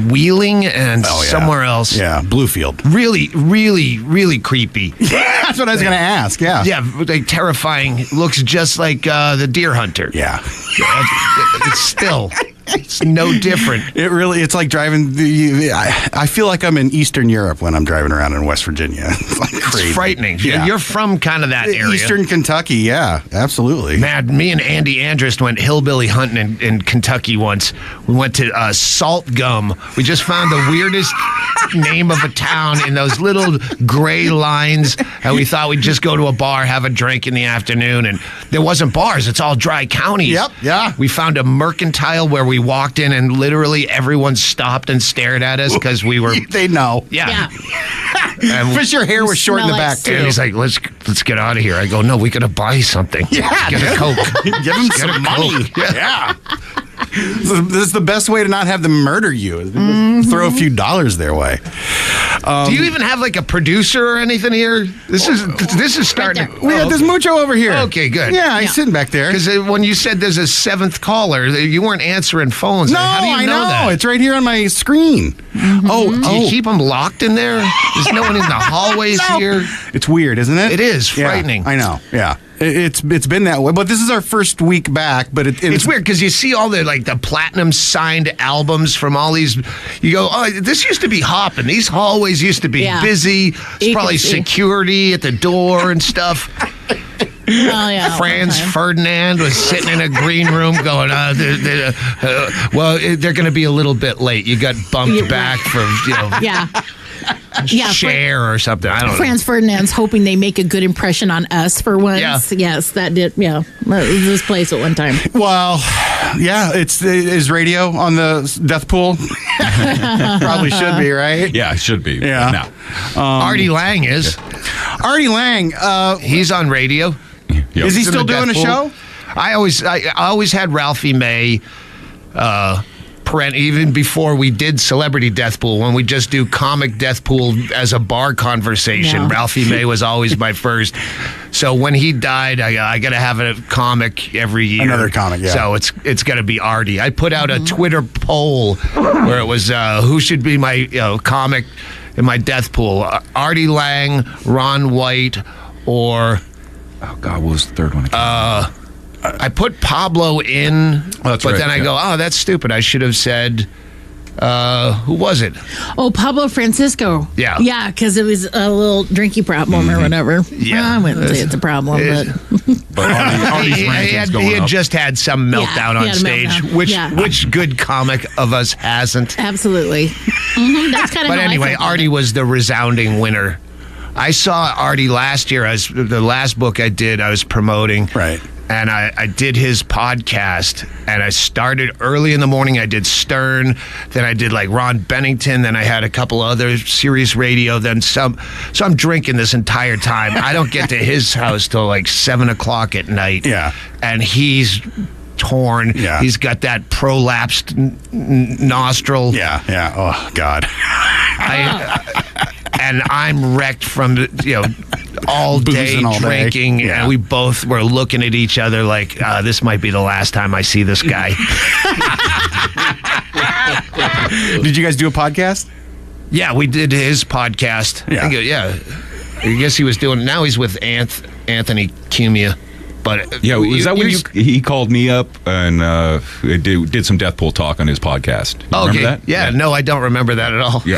Wheeling and somewhere else. Yeah, Bluefield. Really, really, really creepy. That's what I was gonna ask. Yeah. Yeah, like terrifying. Looks just like the Deer Hunter. Yeah. It's no different. It's like driving I feel like I'm in Eastern Europe when I'm driving around in West Virginia. It's like crazy. It's frightening. Yeah. You're from kind of that area. Eastern Kentucky, yeah, absolutely. Man, me and Andy Andrist went hillbilly hunting in Kentucky once. We went to Salt Gum. We just found the weirdest name of a town in those little gray lines, and we thought we'd just go to a bar, have a drink in the afternoon, and there wasn't bars. It's all dry counties. Yep, yeah. We found a mercantile where we walked in, and literally everyone stopped and stared at us because we were... They know. Yeah. Yeah. And Fish, your hair was short in the Smell like back, too. and he's like, let's get out of here. I go, no, we got to buy something. Yeah, Get a Coke. Give him some money. Coke. Yeah. This is the best way to not have them murder you. Is just throw a few dollars their way. Do you even have like a producer or anything here? This is starting. Right We got this Mucho over here. Okay, good. Yeah, he's sitting back there. Because when you said there's a seventh caller, you weren't answering phones. No, How do you I know that? It's right here on my screen. Do you keep them locked in there? There's no one in the hallways No. here. It's weird, isn't it? It is Yeah, frightening. I know. Yeah. It's been that way, but this is our first week back. But It's weird because you see all the platinum signed albums from all these. You go, oh, this used to be hopping. These hallways used to be Yeah. busy. You It's probably can see. security at the door and stuff. Well, yeah. Franz okay. Ferdinand was sitting in a green room going, they're going to be a little bit late. You got bumped back for, Yeah. Yeah, Cher or something. I don't know. Franz Ferdinand's hoping they make a good impression on us for once. Yeah. Yes, that did. Yeah, this place at one time. Well, yeah, is radio on the Deathpool? Probably should be, right? Yeah, it should be. Yeah. No. Artie Lang is. Artie Lang, He's on radio. Yep. is he He's in still the doing a Deathpool. show? I always had Ralphie May. Even before we did Celebrity Deathpool, when we just do comic Deathpool as a bar conversation, Yeah. Ralphie May was always my first. So when he died, I got to have a comic every year. Another comic, yeah. So it's got to be Artie. I put out a Twitter poll where it was who should be my comic in my Deathpool: Artie Lang, Ron White, or Oh God, what was the third one? I put Pablo in, that's but right, then I go, oh, that's stupid. I should have said, who was it? Oh, Pablo Francisco. Yeah. Yeah, because it was a little drinky problem or whatever. Yeah. I wouldn't say it's a problem, but But Artie's He ranking's going had up. just had some meltdown he on had a stage. meltdown. Which good comic of us hasn't? absolutely. That's kind of. But anyway, Artie was the resounding winner. I saw Artie last year as the last book I did. I was promoting. Right. And I did his podcast, and I started early in the morning. I did Stern, then I did like Ron Bennington, then I had a couple other Sirius Radio, then some. So I'm drinking this entire time. I don't get to his house till like 7 o'clock at night. Yeah. And he's torn. Yeah. He's got that prolapsed nostril. Yeah, yeah. Oh, God. And I'm wrecked from all day Boozing all day. drinking, Yeah. and we both were looking at each other like, this might be the last time I see this guy. Did you guys do a podcast? Yeah, we did his podcast. Yeah. I guess he was doing. Now he's with Anthony Cumia. But Yeah, is that when he called me up and did some Deathpool talk on his podcast? You remember that? Yeah, no, I don't remember that at all. Yeah.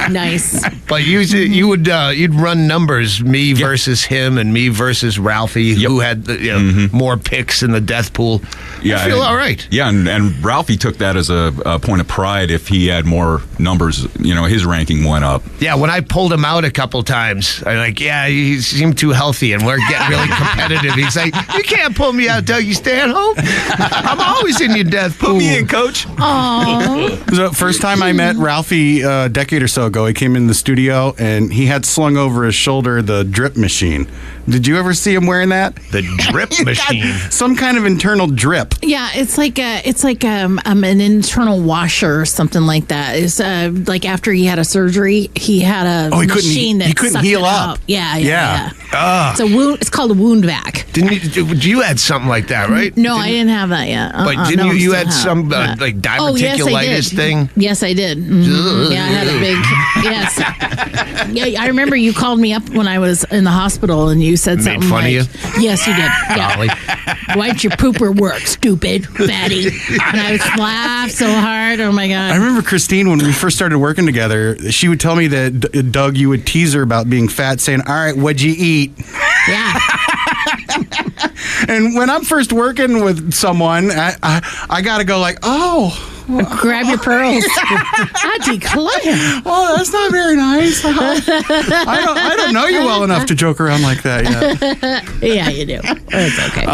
nice. But you'd run numbers, me versus him and me versus Ralphie, who had the, more picks in the Deathpool. Yeah, I feel all right. Yeah, and Ralphie took that as a point of pride. If he had more numbers, his ranking went up. Yeah, when I pulled him out a couple times, I he seemed too healthy, and we're getting really competitive. He's like, you can't pull me out, Doug Stanhope. I'm always in your Deathpool. Put me in, coach. Oh, The first time I met Ralphie a decade or so ago, he came in the studio and he had slung over his shoulder the drip machine. Did you ever see him wearing that? The drip machine. Some kind of internal drip. yeah. It's like an internal washer or something like that. It's like after he had a surgery, he had a he machine that couldn't sucked heal it up. Yeah. It's a wound. It's called a wound vac. You had something like that, right? No, I didn't have that yet. But No, you I had still some have. like Oh, yes, I diverticulitis did. thing? Yes, I did. Mhm. Yeah, I had a big. Yes. Yeah, I remember you called me up when I was in the hospital and you said Made something fun of like, you? Yes, you did. Golly. Yeah. Why'd your pooper work, stupid fatty? And I was laughed so hard. Oh my god. I remember Kristine, when we first started working together, she would tell me that, Doug, you would tease her about being fat, saying, all right, what'd you eat? Yeah. And when I'm first working with someone, I got to go like, oh, Grab your pearls. I declare. well, that's not very nice. I don't know you well enough to joke around like that yet. Yeah, you do. It's okay.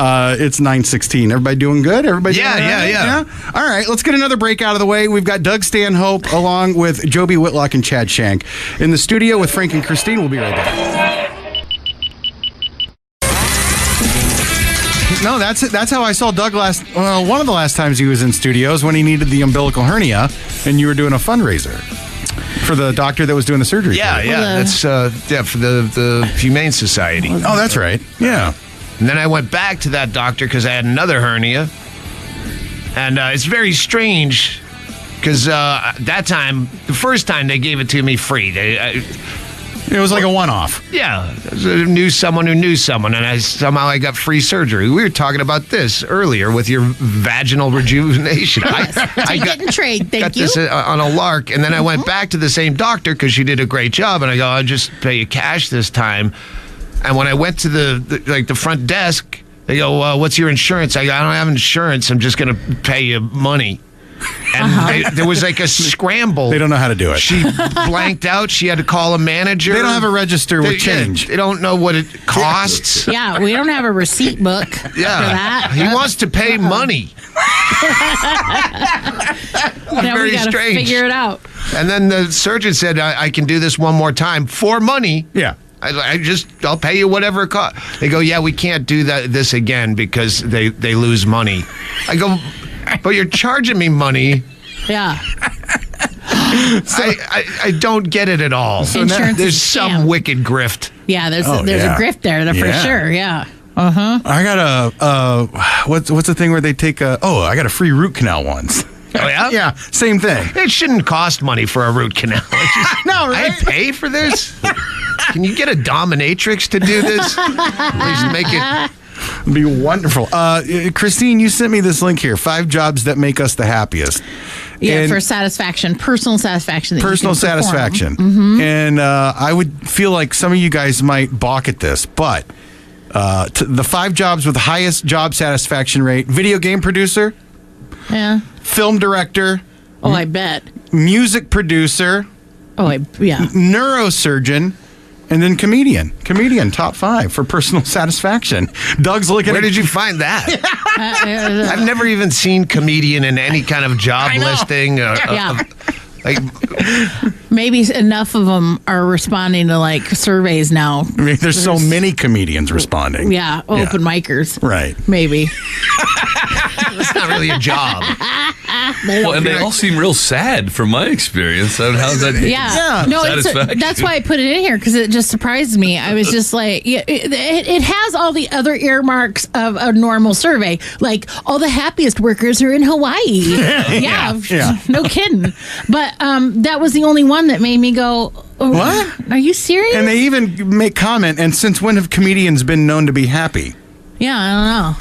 It's 9:16. Everybody doing good? Everybody doing all right? Yeah. All right, let's get another break out of the way. We've got Doug Stanhope along with Jobi Whitlock and Chad Shank in the studio with Frank and Kristine. We'll be right back. No, that's how I saw Doug one of the last times he was in studios, when he needed the umbilical hernia and you were doing a fundraiser for the doctor that was doing the surgery. Yeah. That's for the Humane Society. Oh, that's right. Yeah. And then I went back to that doctor because I had another hernia. And it's very strange because that time, the first time, they gave it to me free. It was like a one-off. Yeah, I knew someone who knew someone, and somehow I got free surgery. We were talking about this earlier with your vaginal rejuvenation. I Take it and trade. Thank got you. this on a lark, and then I went back to the same doctor because she did a great job, and I go, I'll just pay you cash this time. And when I went to the front desk, they go, what's your insurance? I go, I don't have insurance. I'm just going to pay you money. And there was like a scramble. They don't know how to do it. She blanked out. She had to call a manager. They don't have a register with change. They don't know what it costs. Yeah, we don't have a receipt book for that. He wants to pay money. Now Very we gotta strange. figure it out. And then the surgeon said, I can do this one more time for money. Yeah. I'll pay you whatever it costs. They go, yeah, we can't do this again because they lose money. I go, but you're charging me money. Yeah. I don't get it at all. So Insurance there's is a some scam. wicked grift. Yeah, there's Oh, a grift there for Yeah. sure. Yeah. I got what's the thing where they take I got a free root canal once. Oh, yeah? Yeah, same thing. It shouldn't cost money for a root canal. No, I right? pay for this? Can you get a dominatrix to do this? Please make it. It'd be wonderful. Kristine, you sent me this link here. 5 jobs that make us the happiest. Yeah, And for satisfaction, personal satisfaction. That personal you can perform. satisfaction. And I would feel like some of you guys might balk at this, but the 5 jobs with the highest job satisfaction rate: video game producer, Yeah. film director, Oh, I bet. music producer, neurosurgeon, and then comedian. Comedian, top 5 for personal sasatisfaction. Doug's looking Where at did you find that? I've never even seen comedian in any kind of job listing. Maybe enough of them are responding to like surveys now. I mean, there's so many comedians responding. Yeah, open micers. Right. Maybe. It's not really a job. Well, and they all seem real sad from my experience. How's that? Yeah. No, satisfaction? that's why I put it in here because it just surprised me. I was just like, it has all the other earmarks of a normal survey. Like all the happiest workers are in Hawaii. Yeah. No kidding. But that was the only one that made me go, What? Are you serious? And they even make comment, and since when have comedians been known to be happy? Yeah, I don't know.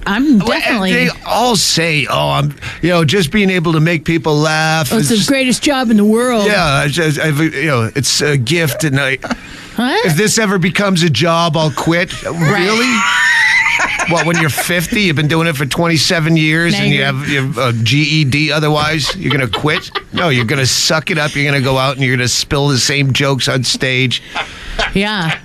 I'm definitely. They all say, I'm, just being able to make people laugh. It's the greatest job in the world. Yeah, it's a gift, and What? if this ever becomes a job, I'll quit. Really? What, when you're 50, you've been doing it for 27 years and you have a GED otherwise, you're going to quit? No, you're going to suck it up. You're going to go out and you're going to spill the same jokes on stage. Yeah.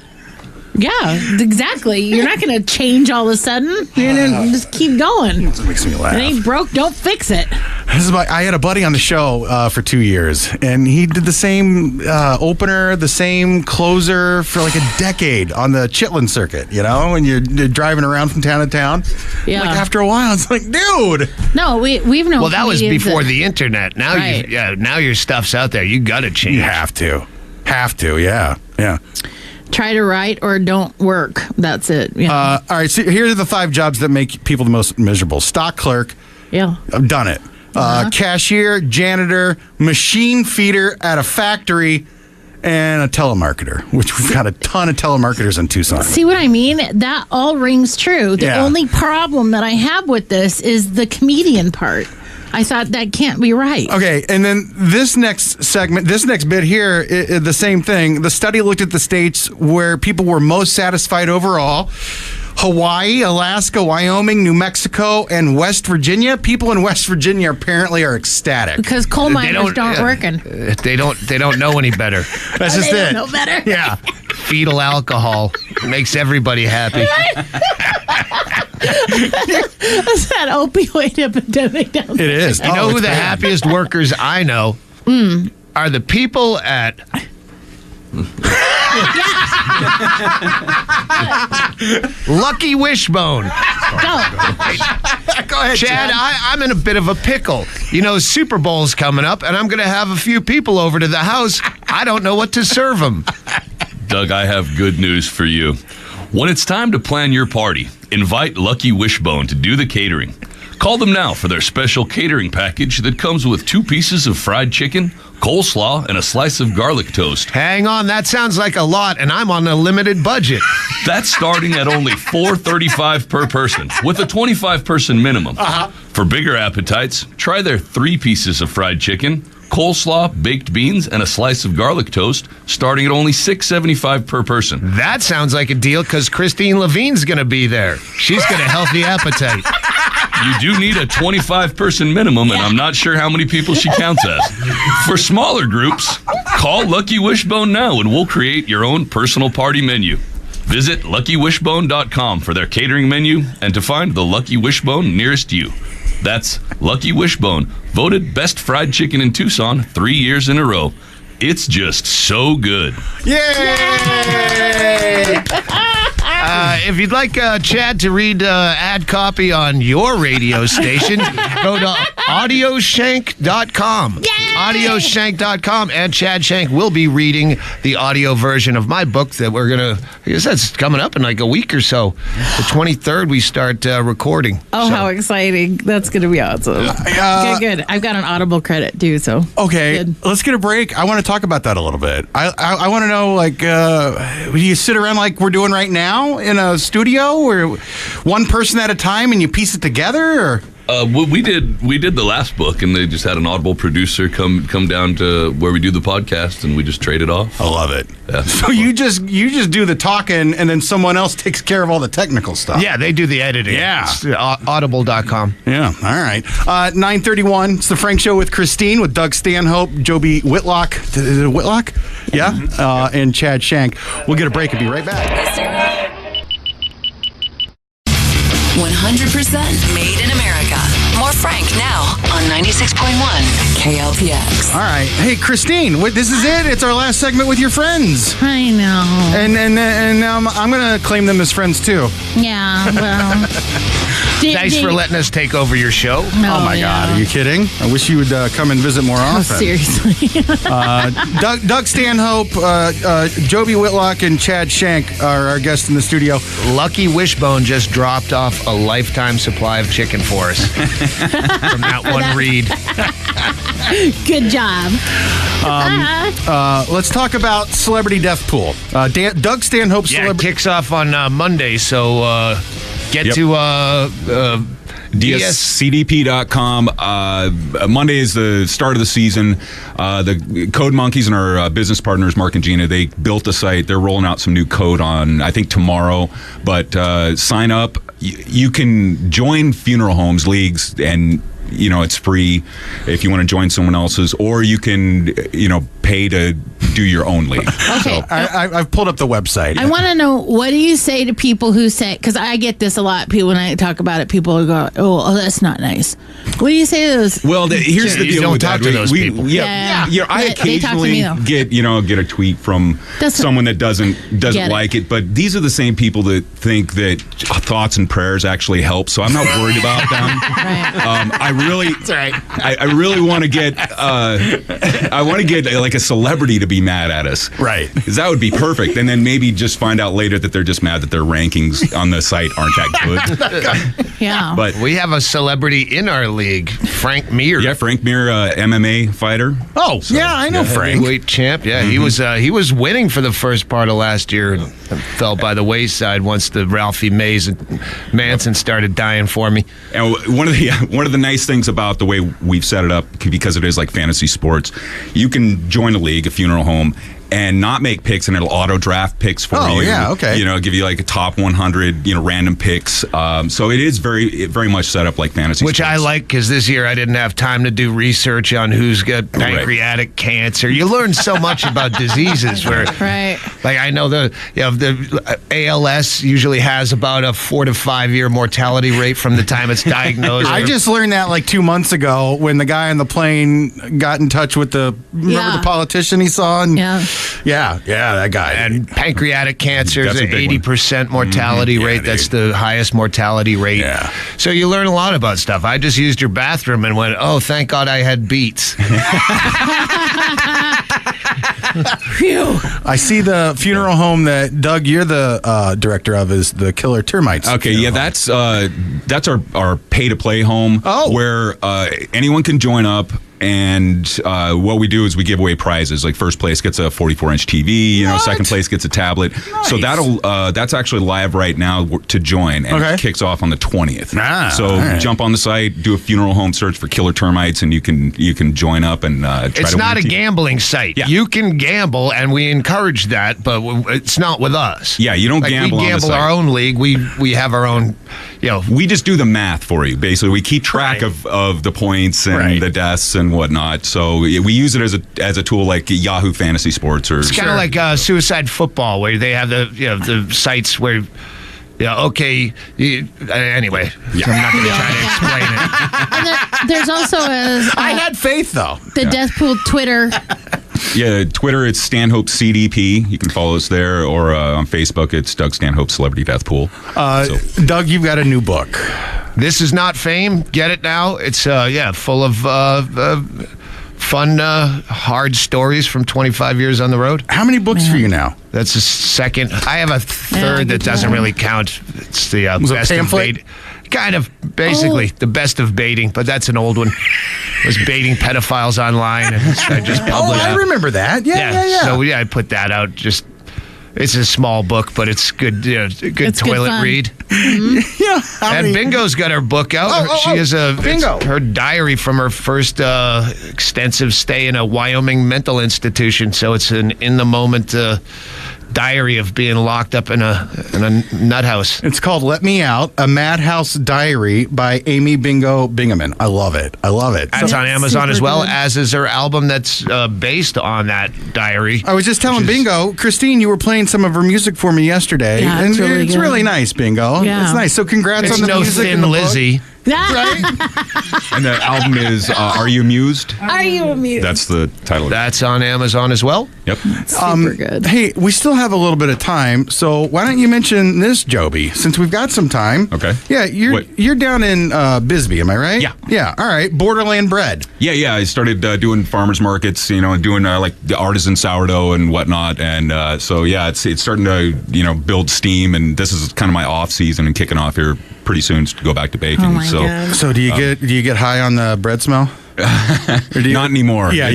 Yeah, exactly. You're not going to change all of a sudden. You're going to just keep going. It makes me laugh. It ain't broke, don't fix it. I had a buddy on the show for 2 years, and he did the same opener, the same closer for like a decade on the Chitlin circuit, when you're driving around from town to town. Yeah. Like after a while, it's like, dude. No, we've known. Well, that was comedians before the internet. Now, Right. now your stuff's out there. You got to change. You have to, yeah. Try to write or don't work. That's it. Yeah. All right, so here are the 5 jobs that make people the most miserable. Stock clerk. Yeah. I've done it. Cashier, janitor, machine feeder at a factory, and a telemarketer, which we've got a ton of telemarketers in Tucson. See what I mean? That all rings true. The only problem that I have with this is the comedian part. I thought that can't be right. Okay, and then this next bit here, the same thing. The study looked at the states where people were most satisfied overall. Hawaii, Alaska, Wyoming, New Mexico, and West Virginia. People in West Virginia apparently are ecstatic. Because coal miners aren't working. They don't know any better. That's just They it. don't know better. Yeah. Fetal alcohol makes everybody happy. That's that opioid epidemic down there. It is. You know who the happiest workers I know are the people at Lucky Wishbone. Go. Go ahead, Chad, I'm in a bit of a pickle. Super Bowl's coming up, and I'm going to have a few people over to the house. I don't know what to serve them. Doug, I have good news for you. When it's time to plan your party, invite Lucky Wishbone to do the catering. Call them now for their special catering package that comes with 2 pieces of fried chicken, coleslaw, and a slice of garlic toast. Hang on, that sounds like a lot, and I'm on a limited budget. That's starting at only $4.35 per person, with a 25-person minimum. For bigger appetites, try their 3 pieces of fried chicken, coleslaw, baked beans, and a slice of garlic toast, starting at only $6.75 per person. That sounds like a deal because Kristine Levine's going to be there. She's got a healthy appetite. You do need a 25-person minimum, and I'm not sure how many people she counts as. For smaller groups, call Lucky Wishbone now, and we'll create your own personal party menu. Visit LuckyWishbone.com for their catering menu and to find the Lucky Wishbone nearest you. That's Lucky Wishbone, voted best fried chicken in Tucson 3 years in a row. It's just so good. Yay! If you'd like Chad to read ad copy on your radio station, go to audioshank.com. Audioshank.com, and Chad Shank will be reading the audio version of my book that we're going to, I guess that's coming up in like a week or so. The 23rd, we start recording. Oh, how exciting. That's going to be awesome. Good. I've got an Audible credit, too, so. Okay, good. Let's get a break. I want to talk about that a little bit. I want to know, like, do you sit around like we're doing right now in a studio or one person at a time and you piece it together, or? We did the last book, and they just had an Audible producer come down to where we do the podcast, and we just traded off. I love it. Yeah. So you just do the talking, and then someone else takes care of all the technical stuff. Yeah, they do the editing. Yeah. It's audible.com. Yeah, all right. 9:31, it's the Frank Show with Kristine, with Doug Stanhope, Jobi Whitlock. Is it Whitlock? Yeah. And Chad Shank. We'll get a break and be right back. 100% made in America. More Frank now on 96.1 KLPX. All right. Hey, Kristine, this is it. It's our last segment with your friends. I know. And I'm going to claim them as friends, too. Yeah, well. Thanks for letting us take over your show. Oh, my God. Are you kidding? I wish you would come and visit more often. Seriously. Doug Stanhope, Jobi Whitlock, and Chad Shank are our guests in the studio. Lucky Wishbone just dropped off a lifetime supply of chicken for us from that one read. Good job. Let's talk about Celebrity Deathpool. Doug Stanhope. It kicks off on Monday, so get to DSCDP.com. Monday is the start of the season. The Code Monkeys and our business partners, Mark and Gina, they built the site. They're rolling out some new code on, I think, tomorrow. But sign up. You can join funeral homes, leagues, and it's free if you want to join someone else's, or you can, pay to do your own league. Okay. So, I've pulled up the website. I want to know, what do you say to people who say, because I get this a lot, people when I talk about it, people go, oh, that's not nice. What do you say to those? well, here's the You deal don't with talk that. to those people. I They talk to occasionally me, though. get a tweet from someone that doesn't Get it. like it, but these are the same people that think that thoughts and prayers actually help. So I'm not worried about them. Right. I really, That's right. I really want to get like a celebrity to be mad at us, Right. Because that would be perfect, and then maybe just find out later that they're just mad that their rankings on the site aren't that good. Yeah. But We have a celebrity in our league, Frank Mir. yeah, Frank Mir, MMA fighter. Oh, yeah, I know Frank. Heavyweight champ. Yeah, he was winning for the first part of last year and fell by the wayside once the Ralphie Mays and Manson started dying for me. And one of the nice things about the way we've set it up, because it is like fantasy sports, you can join a league, a funeral home, and not make picks, and it'll auto draft picks for you. Oh, yeah, okay. Give you like a top 100, random picks. So it is very much set up like fantasy Which sports. I like, because this year I didn't have time to do research on who's got pancreatic cancer. You learn so much about diseases. Where, Right. like I know the ALS usually has about a 4 to 5 year mortality rate from the time it's diagnosed. I just learned that like 2 months ago when the guy on the plane got in touch with remember the politician he saw? And Yeah. yeah, that guy. And pancreatic cancer is That's a an big one. 80% mortality Yeah, rate. dude. That's the highest mortality rate. Yeah. So you learn a lot about stuff. I just used your bathroom and went, oh, thank God I had Beats. Phew. I see the funeral home that, Doug, you're the director of, is the Killer Termites. Okay, yeah, funeral home. that's our pay to play home. Oh. Where anyone can join up And what we do is we give away prizes. Like first place gets a 44-inch TV. You know, second place gets a tablet. Nice. So that's actually live right now to join, and it kicks off on the 20th. So jump on the site, do a funeral home search for killer termites, and you can join up and try to. It's not a gambling site. Yeah. You can gamble, and we encourage that, but it's not with us. Yeah, you don't gamble. We gamble on the site. Our own league. We have our own. We just do the math for you. Basically, we keep track of the points and the deaths and whatnot. So we use it as a tool like Yahoo Fantasy Sports, or it's kind of like Suicide Football, where they have the sites where. Anyway, I'm not going to try to explain it. And there's also I had faith, though. The Deathpool Twitter. Yeah, Twitter, it's Stanhope CDP. You can follow us there, or on Facebook, it's Doug Stanhope Celebrity Deathpool. Doug, you've got a new book. This is not fame. Get it now. It's full of fun, hard stories from 25 years on the road. How many books for you now? That's the second. I have a third that doesn't really count. It's the best of baiting. Kind of, basically, the best of baiting, but that's an old one. I was baiting pedophiles online, and I just published. I remember that. Yeah. So I put that out. It's a small book, but it's good. Good toilet read. Mm-hmm. And Bingo's got her book out. She has her diary from her first extensive stay in a Wyoming mental institution. So it's an in the moment diary of being locked up in a nut house. It's called "Let Me Out: A Madhouse Diary" by Amy Bingo Bingaman. I love it. That's on Amazon as well, as is her album that's based on that diary. I was just telling Bingo, Kristine, you were playing some of her music for me yesterday, and it's really nice, Bingo. Yeah. It's nice. So congrats on the music. Thin Lizzy. Right? And the album is Are You Amused? Are You Amused? That's the title. That's on Amazon as well. Yep. Super good. Hey, we still have a little bit of time, so why don't you mention this, Jobi, since we've got some time? Okay. Yeah, you're down in Bisbee, am I right? Yeah. Yeah. All right. Borderland bread. Yeah. I started doing farmers markets, doing like the artisan sourdough and whatnot, and so it's starting to build steam, and this is kind of my off season and kicking off here pretty soon to go back to baking. Oh my God. So do you get high on the bread smell? Not anymore. Yeah,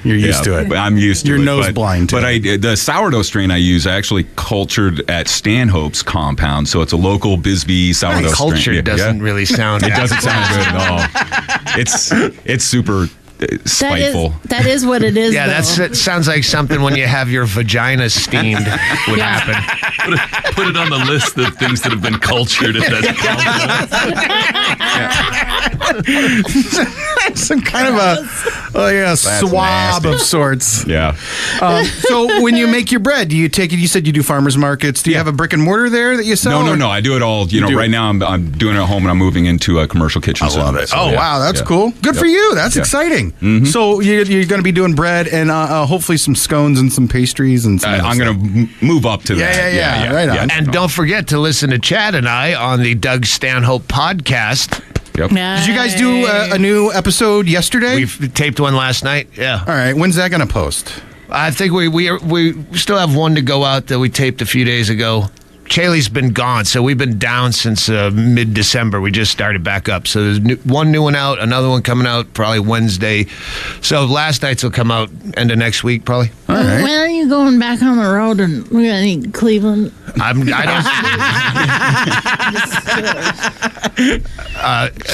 you're used to it. I'm used to Your it. nose blind to it. But the sourdough strain I use, I actually cultured at Stanhope's compound, so it's a local Bisbee sourdough strain. Culture doesn't really sound. It doesn't sound good at all. It's super spiteful. That is what it is. Yeah, that sounds like something when you have your vagina steamed would happen. Put it on the list of things that have been cultured. If that's some kind of a swab of sorts. Yeah. So when you make your bread, do you take it? You said you do farmers markets. Do you have a brick and mortar there that you sell? No. I do it all. Right now I'm doing it at home, and I'm moving into a commercial kitchen. I love it. So, wow, that's cool. Good for you. That's exciting. Mm-hmm. So you're going to be doing bread and hopefully some scones and some pastries and. I'm going to move up to that. Yeah. Right on. And don't forget to listen to Chad and I on the Doug Stanhope Podcast. Yep. Did you guys do a new episode yesterday? We taped one last night. Yeah. All right. When's that going to post? I think we still have one to go out that we taped a few days ago. Chaley's been gone, so we've been down since mid-December. We just started back up. So there's one new one out, another one coming out probably Wednesday. So last night's will come out end of next week, probably. All right. When are you going back on the road and we're going to Cleveland?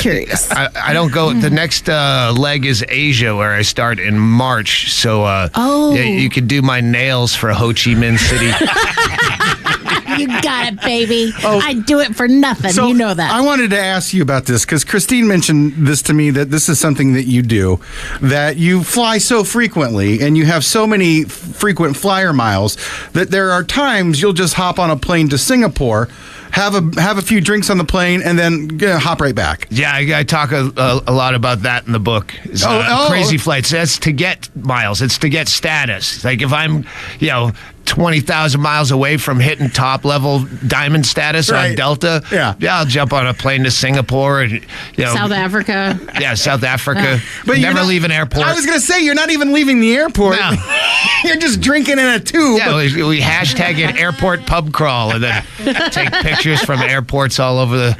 Curious. I don't go. The next leg is Asia, where I start in March. So you could do my nails for Ho Chi Minh City. You got it, baby. I'd do it for nothing. So you know that. I wanted to ask you about this because Kristine mentioned this to me, that this is something that you do, that you fly so frequently and you have so many frequent flyer miles that there are times you'll just hop on a plane to Singapore, have a few drinks on the plane, and then hop right back. Yeah, I talk a lot about that in the book. Crazy flights. That's to get miles. It's to get status. Like if I'm, 20,000 miles away from hitting top level diamond status on Delta. Yeah, I'll jump on a plane to Singapore and South Africa. Yeah, South Africa. But never leave an airport. I was gonna say you're not even leaving the airport. No. You're just drinking in a tube. Yeah, we hashtag it airport pub crawl and then take pictures from airports all over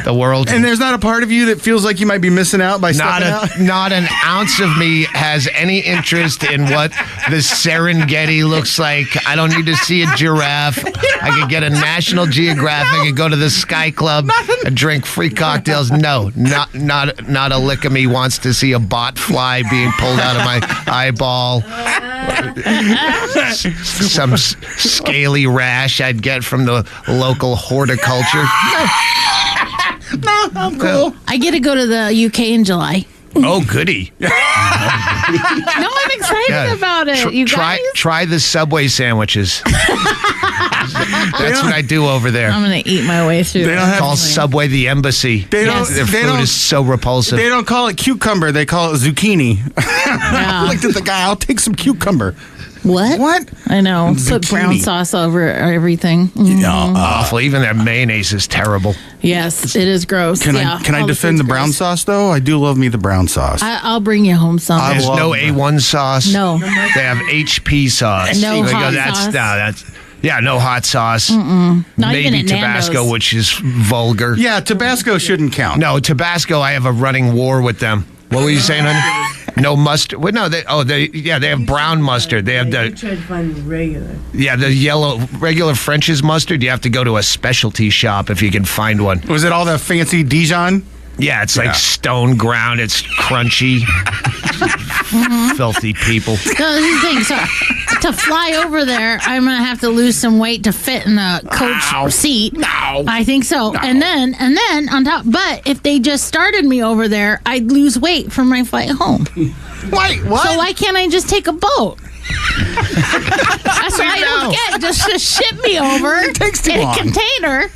the world. And there's not a part of you that feels like you might be missing out by stepping out? Not an ounce of me has any interest in what the Serengeti looks like. I don't need to see a giraffe. I could get a National Geographic. I could go to the Sky Club and drink free cocktails. No, not a lick of me wants to see a bot fly being pulled out of my eyeball. Some scaly rash I'd get from the local horticulture. No, I'm cool. I get to go to the UK in July. Oh, goody. No, I'm excited about it. You guys? Try the Subway sandwiches. That's what I do over there. I'm going to eat my way through. They don't have Call Subway the embassy. Their food is so repulsive. They don't call it cucumber. They call it zucchini. Yeah. I looked at the guy. I'll take some cucumber. What? I know. Put brown sauce over everything. Mm-hmm. Awful. Even their mayonnaise is terrible. Yes, it is gross. Can I defend the brown sauce, though? I do love me the brown sauce. I'll bring you home some. There's no A1 sauce. No. They have HP sauce. No hot sauce. No hot sauce. Not even Maybe at Tabasco, Nando's. Which is vulgar. Yeah, Tabasco shouldn't count. No, Tabasco, I have a running war with them. What were you saying, honey? No mustard. Well, no, they have brown mustard. They have I tried to find regular. Yeah, the regular French's mustard. You have to go to a specialty shop if you can find one. Was it all the fancy Dijon? Yeah, it's like stone ground. It's crunchy. Filthy people. No, this is the thing. So to fly over there, I'm gonna have to lose some weight to fit in a coach seat. No, I think so. No. And then on top. But if they just started me over there, I'd lose weight for my flight home. Wait, what? So why can't I just take a boat? That's what I don't get. Just ship me over It takes too in long. a container,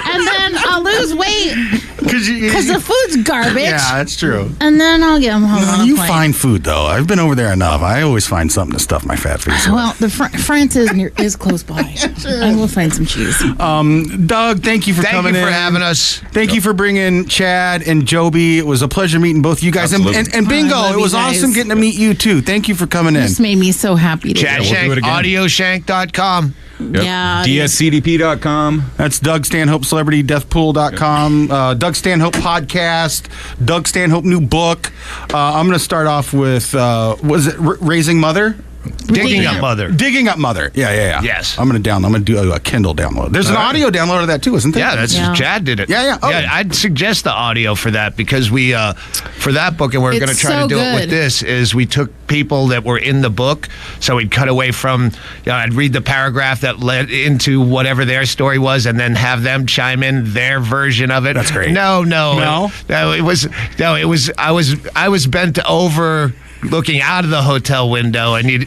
and then I'll lose weight because the food's garbage. Yeah, that's true. And then I'll get them home on a You plane. find food, though. I've been over there enough. I always find something to stuff my fat face with. Well, the France is close by. I will find some cheese. Doug, thank you for coming in. Thank you for having us. Thank you for bringing Chad and Jobi. It was a pleasure meeting both you guys. Absolutely. And Bingo, I love it was you guys. awesome getting to meet you, too. Thank you for coming in. This made me so happy to Chad we'll do Shank, it again. audioshank.com. Yep. Yeah. DSCDP.com. That's Doug Stanhope, CelebrityDeathpool.com, Doug Stanhope Podcast, Doug Stanhope new book. I'm going to start off with, was it Raising Mother? Digging Up Mother. Digging Up Mother. Yeah. Yes. I'm going to do a Kindle download. There's an audio download of that, too, isn't there? Yeah, that's Chad did it. Yeah. Oh. Yeah, I'd suggest the audio for that because we, for that book, and we're It's going to try so to do it with good. this, is we took people that were in the book, so we'd cut away from, I'd read the paragraph that led into whatever their story was, and then have them chime in their version of it. That's great. No. It was, I was bent over looking out of the hotel window, and you.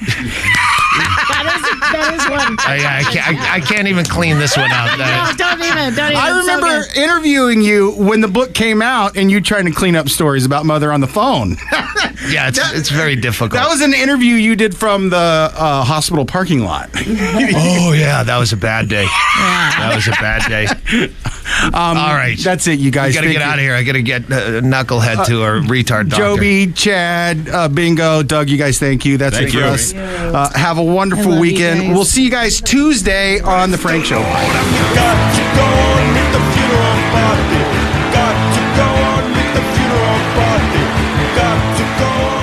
That is one. I can't even clean this one up. No, don't even. I remember interviewing you when the book came out and you trying to clean up stories about Mother on the phone. Yeah, it's very difficult. That was an interview you did from the hospital parking lot. Oh, yeah, that was a bad day. That was a bad day. All right. That's it, you guys. I got to get out of here. I got to get Knucklehead to a retard doctor. Jobi, Chad, Bingo, Doug, you guys, thank you. That's Thank it for you. us. Have a wonderful I love you weekend. guys. We'll see you guys Tuesday on The Frank Show. Got to go on with the funeral party. Got to go on with the funeral party. Got to go on.